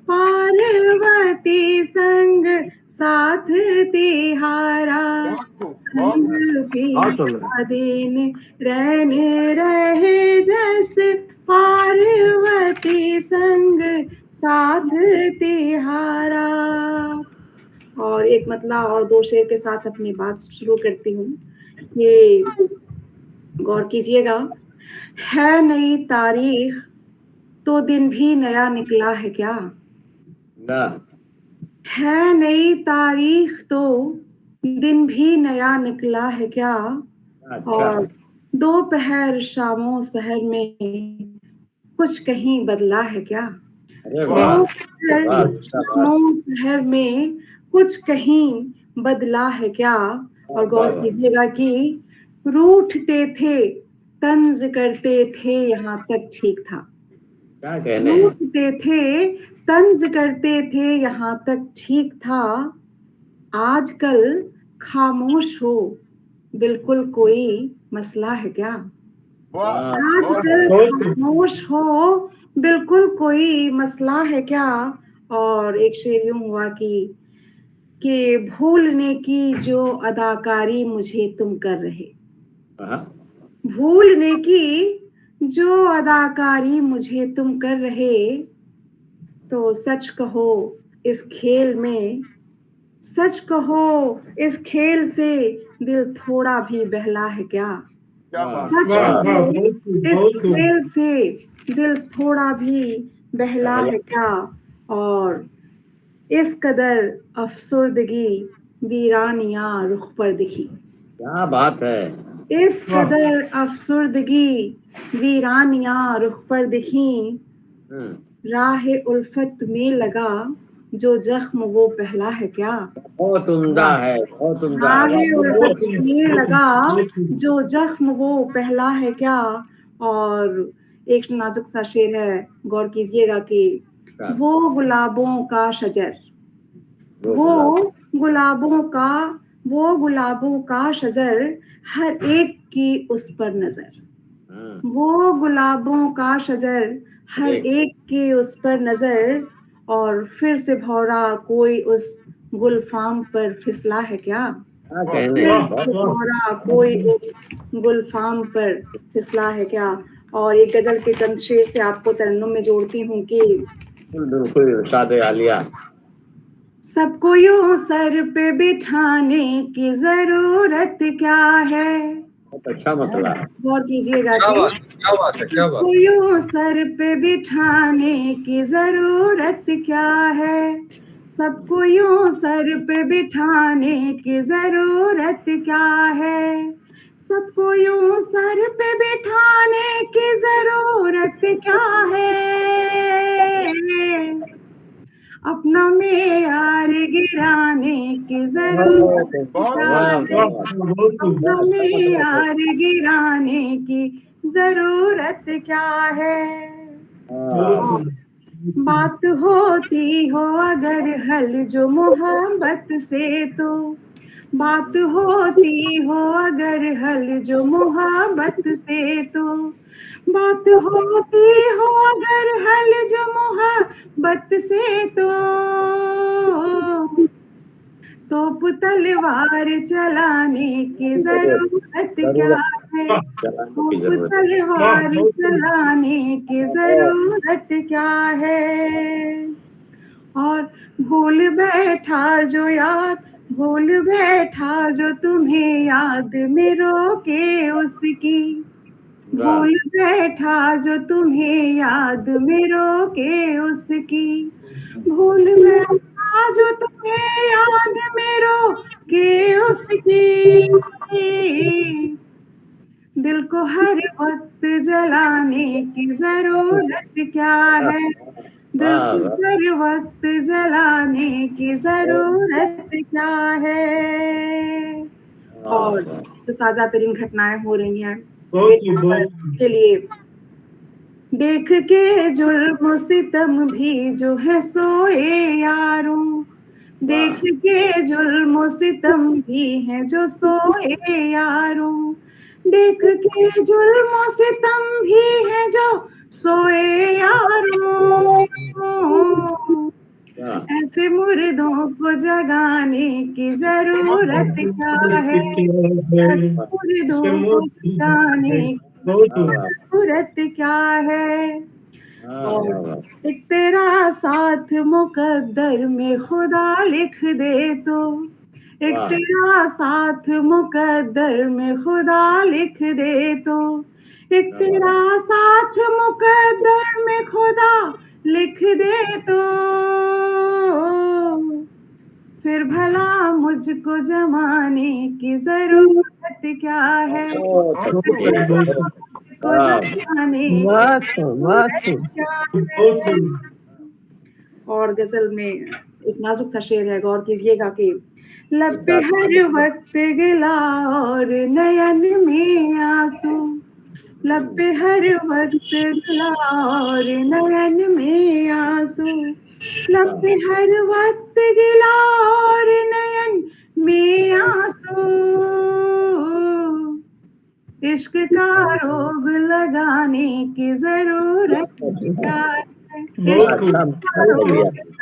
पार्वती संग साथ तिहारा। संग पिया दिन रहने रहे जस पार्वती संग साथ तिहारा। और एक मतला और दो शेर के साथ अपनी बात शुरू करती हूँ। ये गौर कीजिएगा। है नई तारीख तो दिन भी नया निकला है क्या? ना। है नई तारीख तो दिन भी नया निकला है क्या? अच्छा। और दोपहर शामों शहर में कुछ कहीं बदला है क्या? दोपहर शामों शहर में कुछ कहीं बदला है क्या? और गौर कीजिएगा कि रूठते थे तंज करते थे यहाँ तक ठीक था। क्या कहने? रूठते थे तंज करते थे यहाँ तक ठीक था। आजकल खामोश हो बिल्कुल कोई मसला है क्या? आजकल खामोश हो बिल्कुल कोई मसला है क्या? और एक शेर यूं हुआ कि भूलने की जो अदाकारी मुझे तुम कर रहे। भूलने की जो अदाकारी मुझे तुम कर रहे। तो सच कहो इस खेल में, सच कहो इस खेल से दिल थोड़ा भी बहला है क्या? सच कहो इस खेल से दिल थोड़ा भी बहला है क्या? और इस कदर अफसुर्दगी वीरानियां रुख पर दिखी। क्या बात है। इस कदर अफसुर्दगी वीरानियां रुख पर दिखी। राह उल्फत में लगा जो जख्म वो पहला है क्या? बहुत उम्दा है, बहुत उम्दा। राह उल्फत में लगा जो जख्म वो पहला है क्या? और एक नाजुक सा शेर है, गौर कीजिएगा कि वो गुलाबों का शजर, वो गुलाबों का शजर हर एक की उस पर नजर। वो गुलाबों का शजर हर एक की उस पर नजर। और फिर से भौरा कोई उस गुलफाम पर फिसला है क्या? भौरा कोई उस गुलफाम पर फिसला है क्या? और एक गजल के चंद शेर से आपको तरन्नुम में जोड़ती हूँ कि बिल्कुल शादे आलिया। सबको यूं सर पे बिठाने की जरूरत क्या है? अच्छा मतलब। गौर कीजिएगा क्या बात है। सबको यूं सर पे बिठाने की जरूरत क्या है? सबको यूं सर पे बिठाने की जरूरत क्या है, सबको यूं सर पे बिठाने की जरूरत क्या है, अपना मेयार गिराने की जरूरत क्या है, अपना मेयार गिराने की जरूरत क्या है। बात होती हो अगर हल जो मोहब्बत से तो, बात होती हो अगर हल जो मोहब्बत से तो, बात होती हो अगर हल जो मोहब्बत से तोप तलवार चलाने की जरूरत क्या है, तोप तलवार चलाने की जरूरत क्या है। और भूल बैठा जो याद, भूल बैठा जो तुम्हें याद में रोके उसकी, भूल बैठा जो तुम्हें याद में रोके उसकी, भूल बैठा जो तुम्हें याद में रोके उसकी, दिल को हर वक्त जलाने की जरूरत क्या है, दिल को हर वक्त जलाने की जरूरत क्या है। और जो ताजा तरीन घटनाएं हो रही हैं के लिए, देख के जुल्म सितम भी जो है सोए यारों, देख के जुल्म सितम भी है जो सोए यारों, देख के जुल्म सितम भी है जो सोए यारों, ऐसे मुर्दों को जगाने की जरूरत क्या है, ऐसे मुर्दों को जगाने की जरूरत क्या है। और एक तेरा साथ मुकद्दर में खुदा लिख दे तो, एक तेरा साथ मुकद्दर में खुदा लिख दे तो, एक तेरा साथ मुकद्दर में खुदा लिख दे तो, फिर भला मुझको जमाने की जरूरत क्या है, मुझको जमाने की जरूरत क्या है। और गजल में एक नाजुक सा शेर है, गौर कीजिएगा कि लब पे हर वक्त गिला और नयन में आंसू, लब पे हर वक्त गिला और नयन में आंसू, लब पे हर वक्त गिला और नयन में आंसू, इश्क का रोग लगाने की जरूरत क्या है,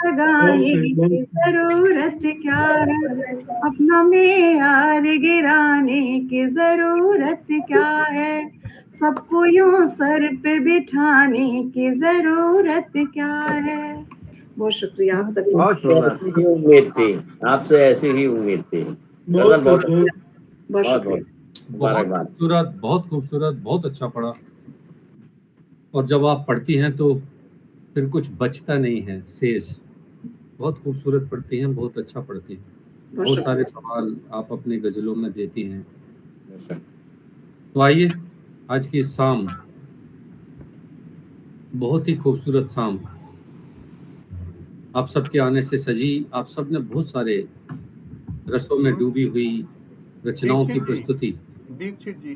लगाने की जरूरत क्या है, अपना मेयार गिराने की जरूरत क्या है, सबको यूं सर पे बिठाने की जरूरत क्या है। बहुत शुक्रिया आप सभी। ऐसी ही उम्मीद थी, आपसे ऐसी ही उम्मीद थी। बहुत बहुत खूबसूरत, बहुत खूबसूरत, बहुत अच्छा पढ़ा। और जब आप पढ़ती हैं तो फिर कुछ बचता नहीं है शेष। बहुत खूबसूरत पढ़ती हैं, बहुत अच्छा पढ़ती हैं, बहुत सारे सवाल आप अपनी गजलों में देती हैं। तो आइए, आज की शाम बहुत ही खूबसूरत शाम आप सबके आने से सजी। आप सब ने बहुत सारे रसों में डूबी हुई रचनाओं की प्रस्तुति दीक्षित जी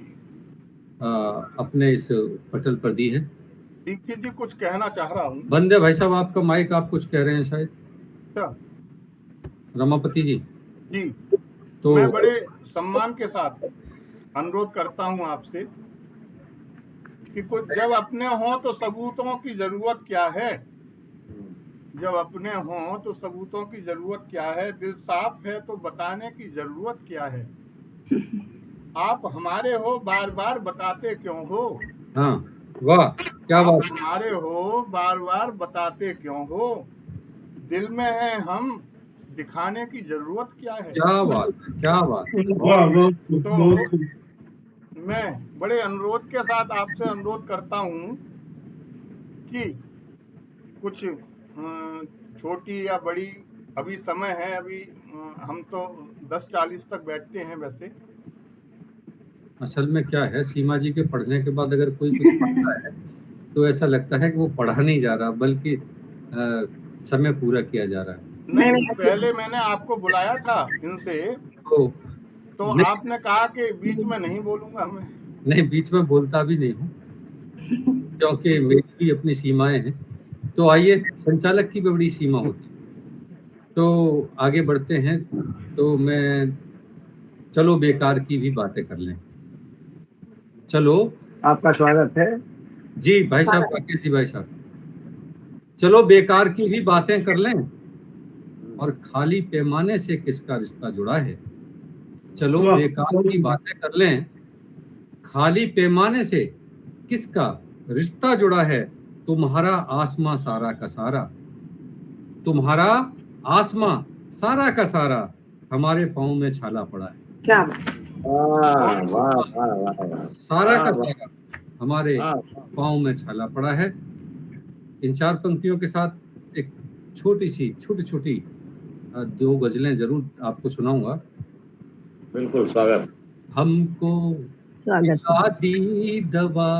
अपने इस पटल पर दी है। दीक्षित जी कुछ कहना चाह रहा हूँ। बंदे भाई साहब, आपका माइक, आप कुछ कह रहे हैं शायद। रमापति जी जी, तो मैं बड़े सम्मान के साथ अनुरोध करता हूँ आपसे कि कुछ जब अपने हों तो सबूतों की जरूरत क्या है, जब अपने हों तो सबूतों की जरूरत क्या है, दिल साफ है तो बताने की जरूरत क्या है, आप हमारे हो बार बार बताते क्यों हो। हाँ, वाह क्या बात। हमारे हो बार बार बताते क्यों हो, दिल में है हम दिखाने की जरूरत क्या है। क्या बात, क्या बात। तो मैं बड़े अनुरोध के साथ आपसे अनुरोध करता हूँ कि कुछ छोटी या बड़ी अभी समय है, अभी हम तो 10:40 तक बैठते हैं वैसे। असल में क्या है, सीमा जी के पढ़ने के बाद अगर कोई कुछ पढ़ता है तो ऐसा लगता है कि वो पढ़ा नहीं जा रहा, बल्कि समय पूरा किया जा रहा है। नहीं, पहले मैंने आपको बुलाया था इनसे, तो नहीं, आपने कहा कि बीच में नहीं बोलूंगा मैं। नहीं, बीच में बोलता भी नहीं हूँ, क्योंकि मेरी भी अपनी सीमाएं हैं। तो आइए, संचालक की भी बड़ी सीमा होती है, तो आगे बढ़ते हैं। तो मैं चलो बेकार की भी बातें कर लें। चलो, आपका स्वागत है जी भाई साहब, राकेश जी भाई साहब, चलो बेकार की भी बातें कर लें, और खाली पैमाने से किसका रिश्ता जुड़ा है। चलो वाह। बेकार की बातें कर लें, खाली पैमाने से किसका रिश्ता जुड़ा है। तुम्हारा आसमां सारा का सारा, तुम्हारा आसमां सारा का सारा हमारे पाँव में छाला पड़ा है। क्या बात। वाह वाह वाह वाह सारा का वाह, सारा हमारे पाँव में छाला पड़ा है। इन 4 पंक्तियों के साथ एक छोटी छोटी 2 गजलें जरूर आपको सुनाऊंगा। बिल्कुल स्वागत। हमको स्वागत पिला दी दवा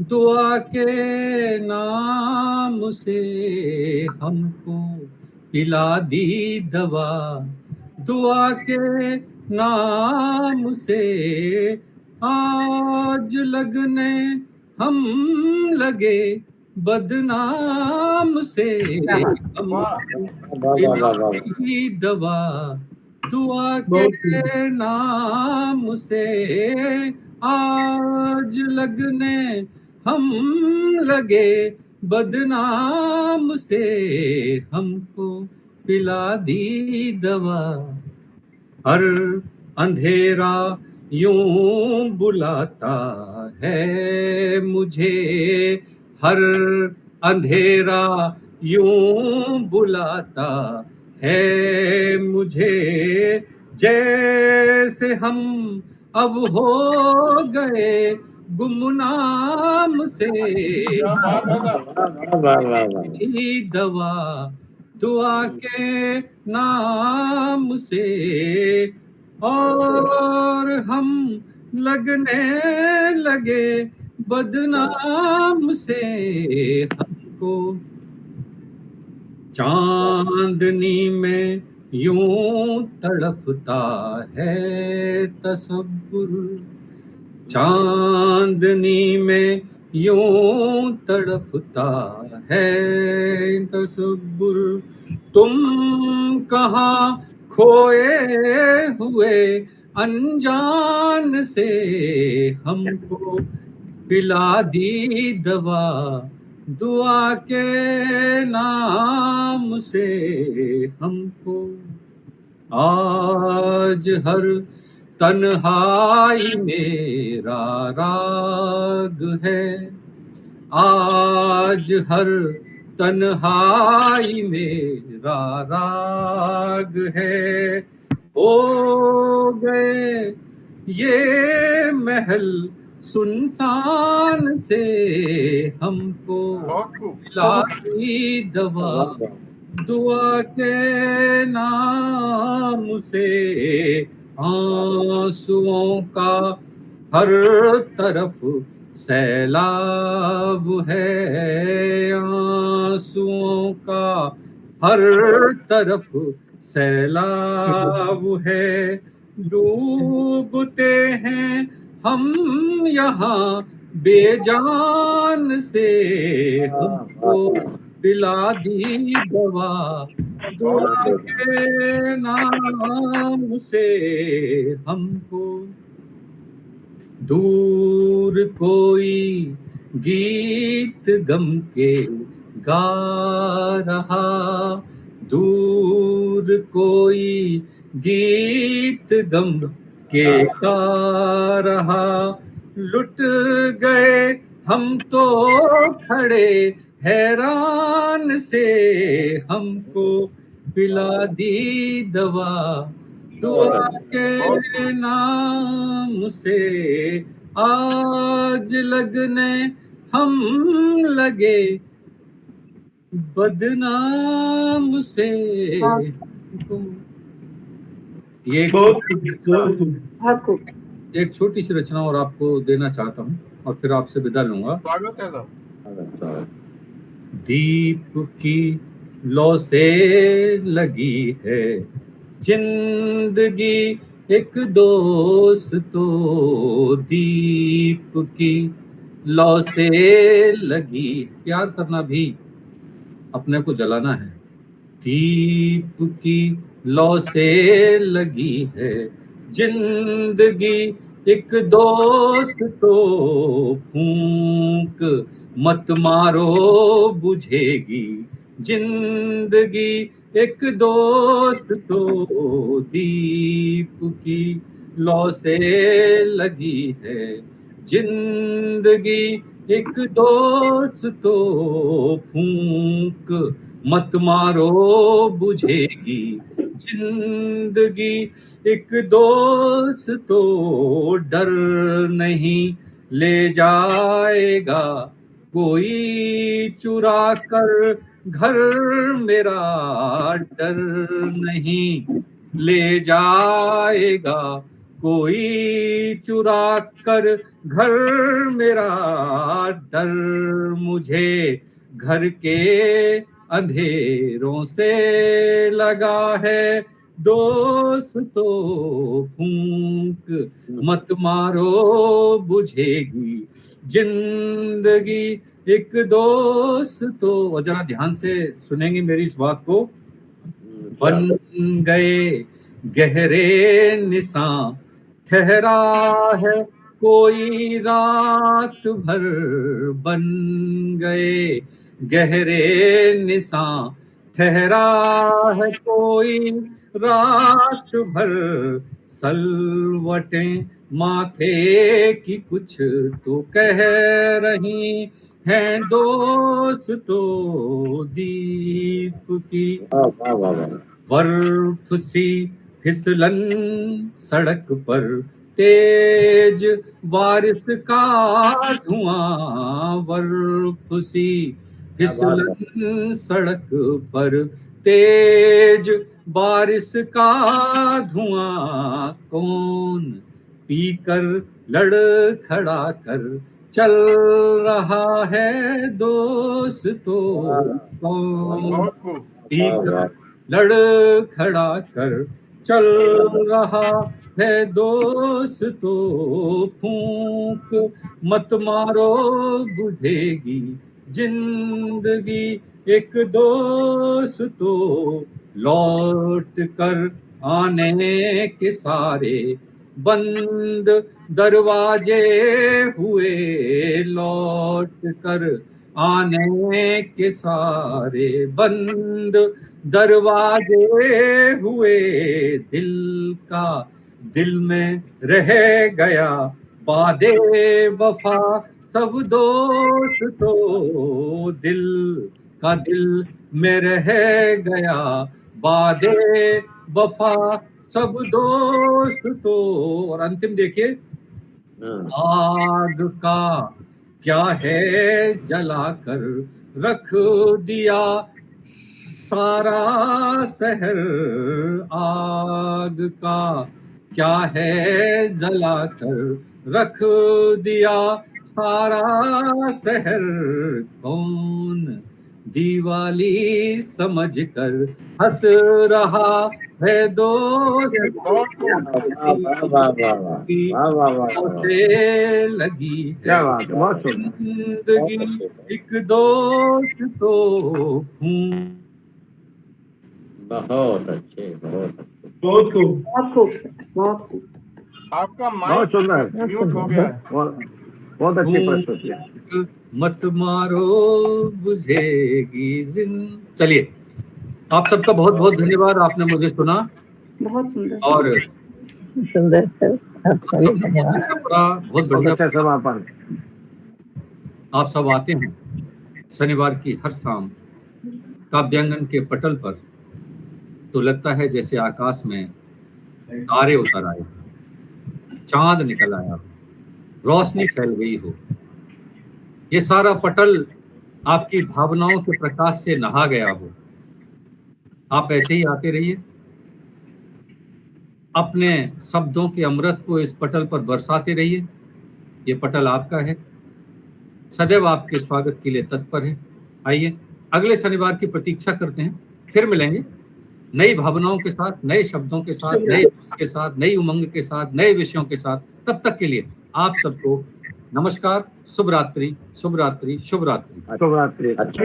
दुआ के नाम से, हमको पिला दी दवा दुआ के नाम से, आज लगने हम लगे बदनाम से, हमको पिला दी दवा दुआ के नाम से, आज लगने हम लगे बदनाम से, हमको पिला दी दवा। हर अंधेरा यूं बुलाता है मुझे, हर अंधेरा यूं बुलाता है मुझे, जैसे हम अब हो गए गुमनाम से, दवा दुआ के नाम से, और हम लगने लगे बदनाम से, हमको चांदनी में यूं तड़पता है तसव्वुर, चांदनी में यूं तड़पता है तसव्वुर, तुम कहाँ खोए हुए अनजान से, हमको पिला दी दवा दुआ के नाम से, हमको आज हर तन्हाई मेरा राग है, आज हर तन्हाई मेरा राग है, हो गए ये महल सुनसान से, हमको पिला दी दवा दुआ के नाम से, आंसुओं का हर तरफ सैलाब है, आंसुओं का हर तरफ सैलाब है, डूबते हैं हम यहाँ बेजान से, हमको पिला दी दवा दुआ के नाम से, हमको दूर कोई गीत गम के गा रहा, दूर कोई गीत गम के गा रहा, लुट गए हम तो खड़े हैरान से, हमको पिला दी दवा दुआ के नाम से, आज लगने हम लगे बदनाम से ये बहुत खूब। एक छोटी सी रचना और आपको देना चाहता हूँ और फिर आपसे विदा लूंगा। स्वागत है साहब। दीप की लौ से लगी है जिंदगी एक दोस्तों, दीप की लौ से लगी। प्यार करना भी अपने को जलाना है। दीप की लौ से लगी है जिंदगी एक दोस्त तो, फूंक मत मारो बुझेगी जिंदगी एक दोस्त तो, दीप की लौ से लगी है जिंदगी एक दोस्त तो, फूंक मत मारो बुझेगी जिंदगी एक दोस्त तो, डर नहीं ले जाएगा कोई चुरा कर घर मेरा, डर नहीं ले जाएगा कोई चुरा कर घर मेरा, डर मुझे घर के अंधेरों से लगा है दोस्तों, फूंक मत मारो बुझेगी जिंदगी एक दोस्तों। और जरा ध्यान से सुनेंगे मेरी इस बात को। बन गए गहरे निशान ठहरा है कोई रात भर, बन गए गहरे निशान ठहरा है कोई रात भर, सलवटें माथे की कुछ तो कह रही हैं दोस्तों, दीप की बर्फ सी फिसलन सड़क पर तेज बारिश का धुआं, बर्फ सी फिसलन सड़क पर तेज बारिश का धुआं, कौन पीकर लड़खड़ा कर चल रहा है दोस्तों, कौन पीकर लड़खड़ा कर चल रहा है दोस्तों, फूंक मत मारो बुझेगी जिंदगी एक दोस्तों, लौट कर आने के सारे बंद दरवाजे हुए, लौट कर आने के सारे बंद दरवाजे हुए, दिल का दिल में रह गया वादे वफा सब दोस्तों, दिल का दिल में रह गया वादे वफा सब दोस्तों। और अंतिम देखिए, आग का क्या है जलाकर रख दिया सारा शहर, आग का क्या है जलाकर रख दिया सारा शहर, कौन दिवाली समझकर हंस रहा है दोस्त, लगी है जिंदगी एक दोस्त तो, बहुत अच्छे, बहुत अच्छे, बहुत खूब, बहुत खूब सर, बहुत खूब। आपका बहुत माइक सुंदर, म्यूट हो गया है। बहुत अच्छी प्रस्तुति। मत मारो बुझेगी चलिए, आप सबका बहुत बहुत धन्यवाद, आपने मुझे सुना। बहुत सुंदर और सुंदर सर, आपका भी धन्यवाद। बहुत बढ़िया अच्छा समापन। आप सब आते हैं शनिवार की हर शाम काव्यांगन के पटल पर, तो लगता है जैसे आकाश में तारे उतर आए, चांद निकल आया, रोशनी फैल गई हो। ये सारा पटल आपकी भावनाओं के प्रकाश से नहा गया हो। आप ऐसे ही आते रहिए, अपने शब्दों के अमृत को इस पटल पर बरसाते रहिए। ये पटल आपका है, सदैव आपके स्वागत के लिए तत्पर है। आइए अगले शनिवार की प्रतीक्षा करते हैं, फिर मिलेंगे नई भावनाओं के साथ, नए शब्दों के साथ, नए जोश के साथ, नई उमंग के साथ, नए विषयों के साथ। तब तक के लिए आप सबको नमस्कार, शुभ रात्रि, शुभ रात्रि, शुभ रात्रि। शुभ रात्रि। अच्छा।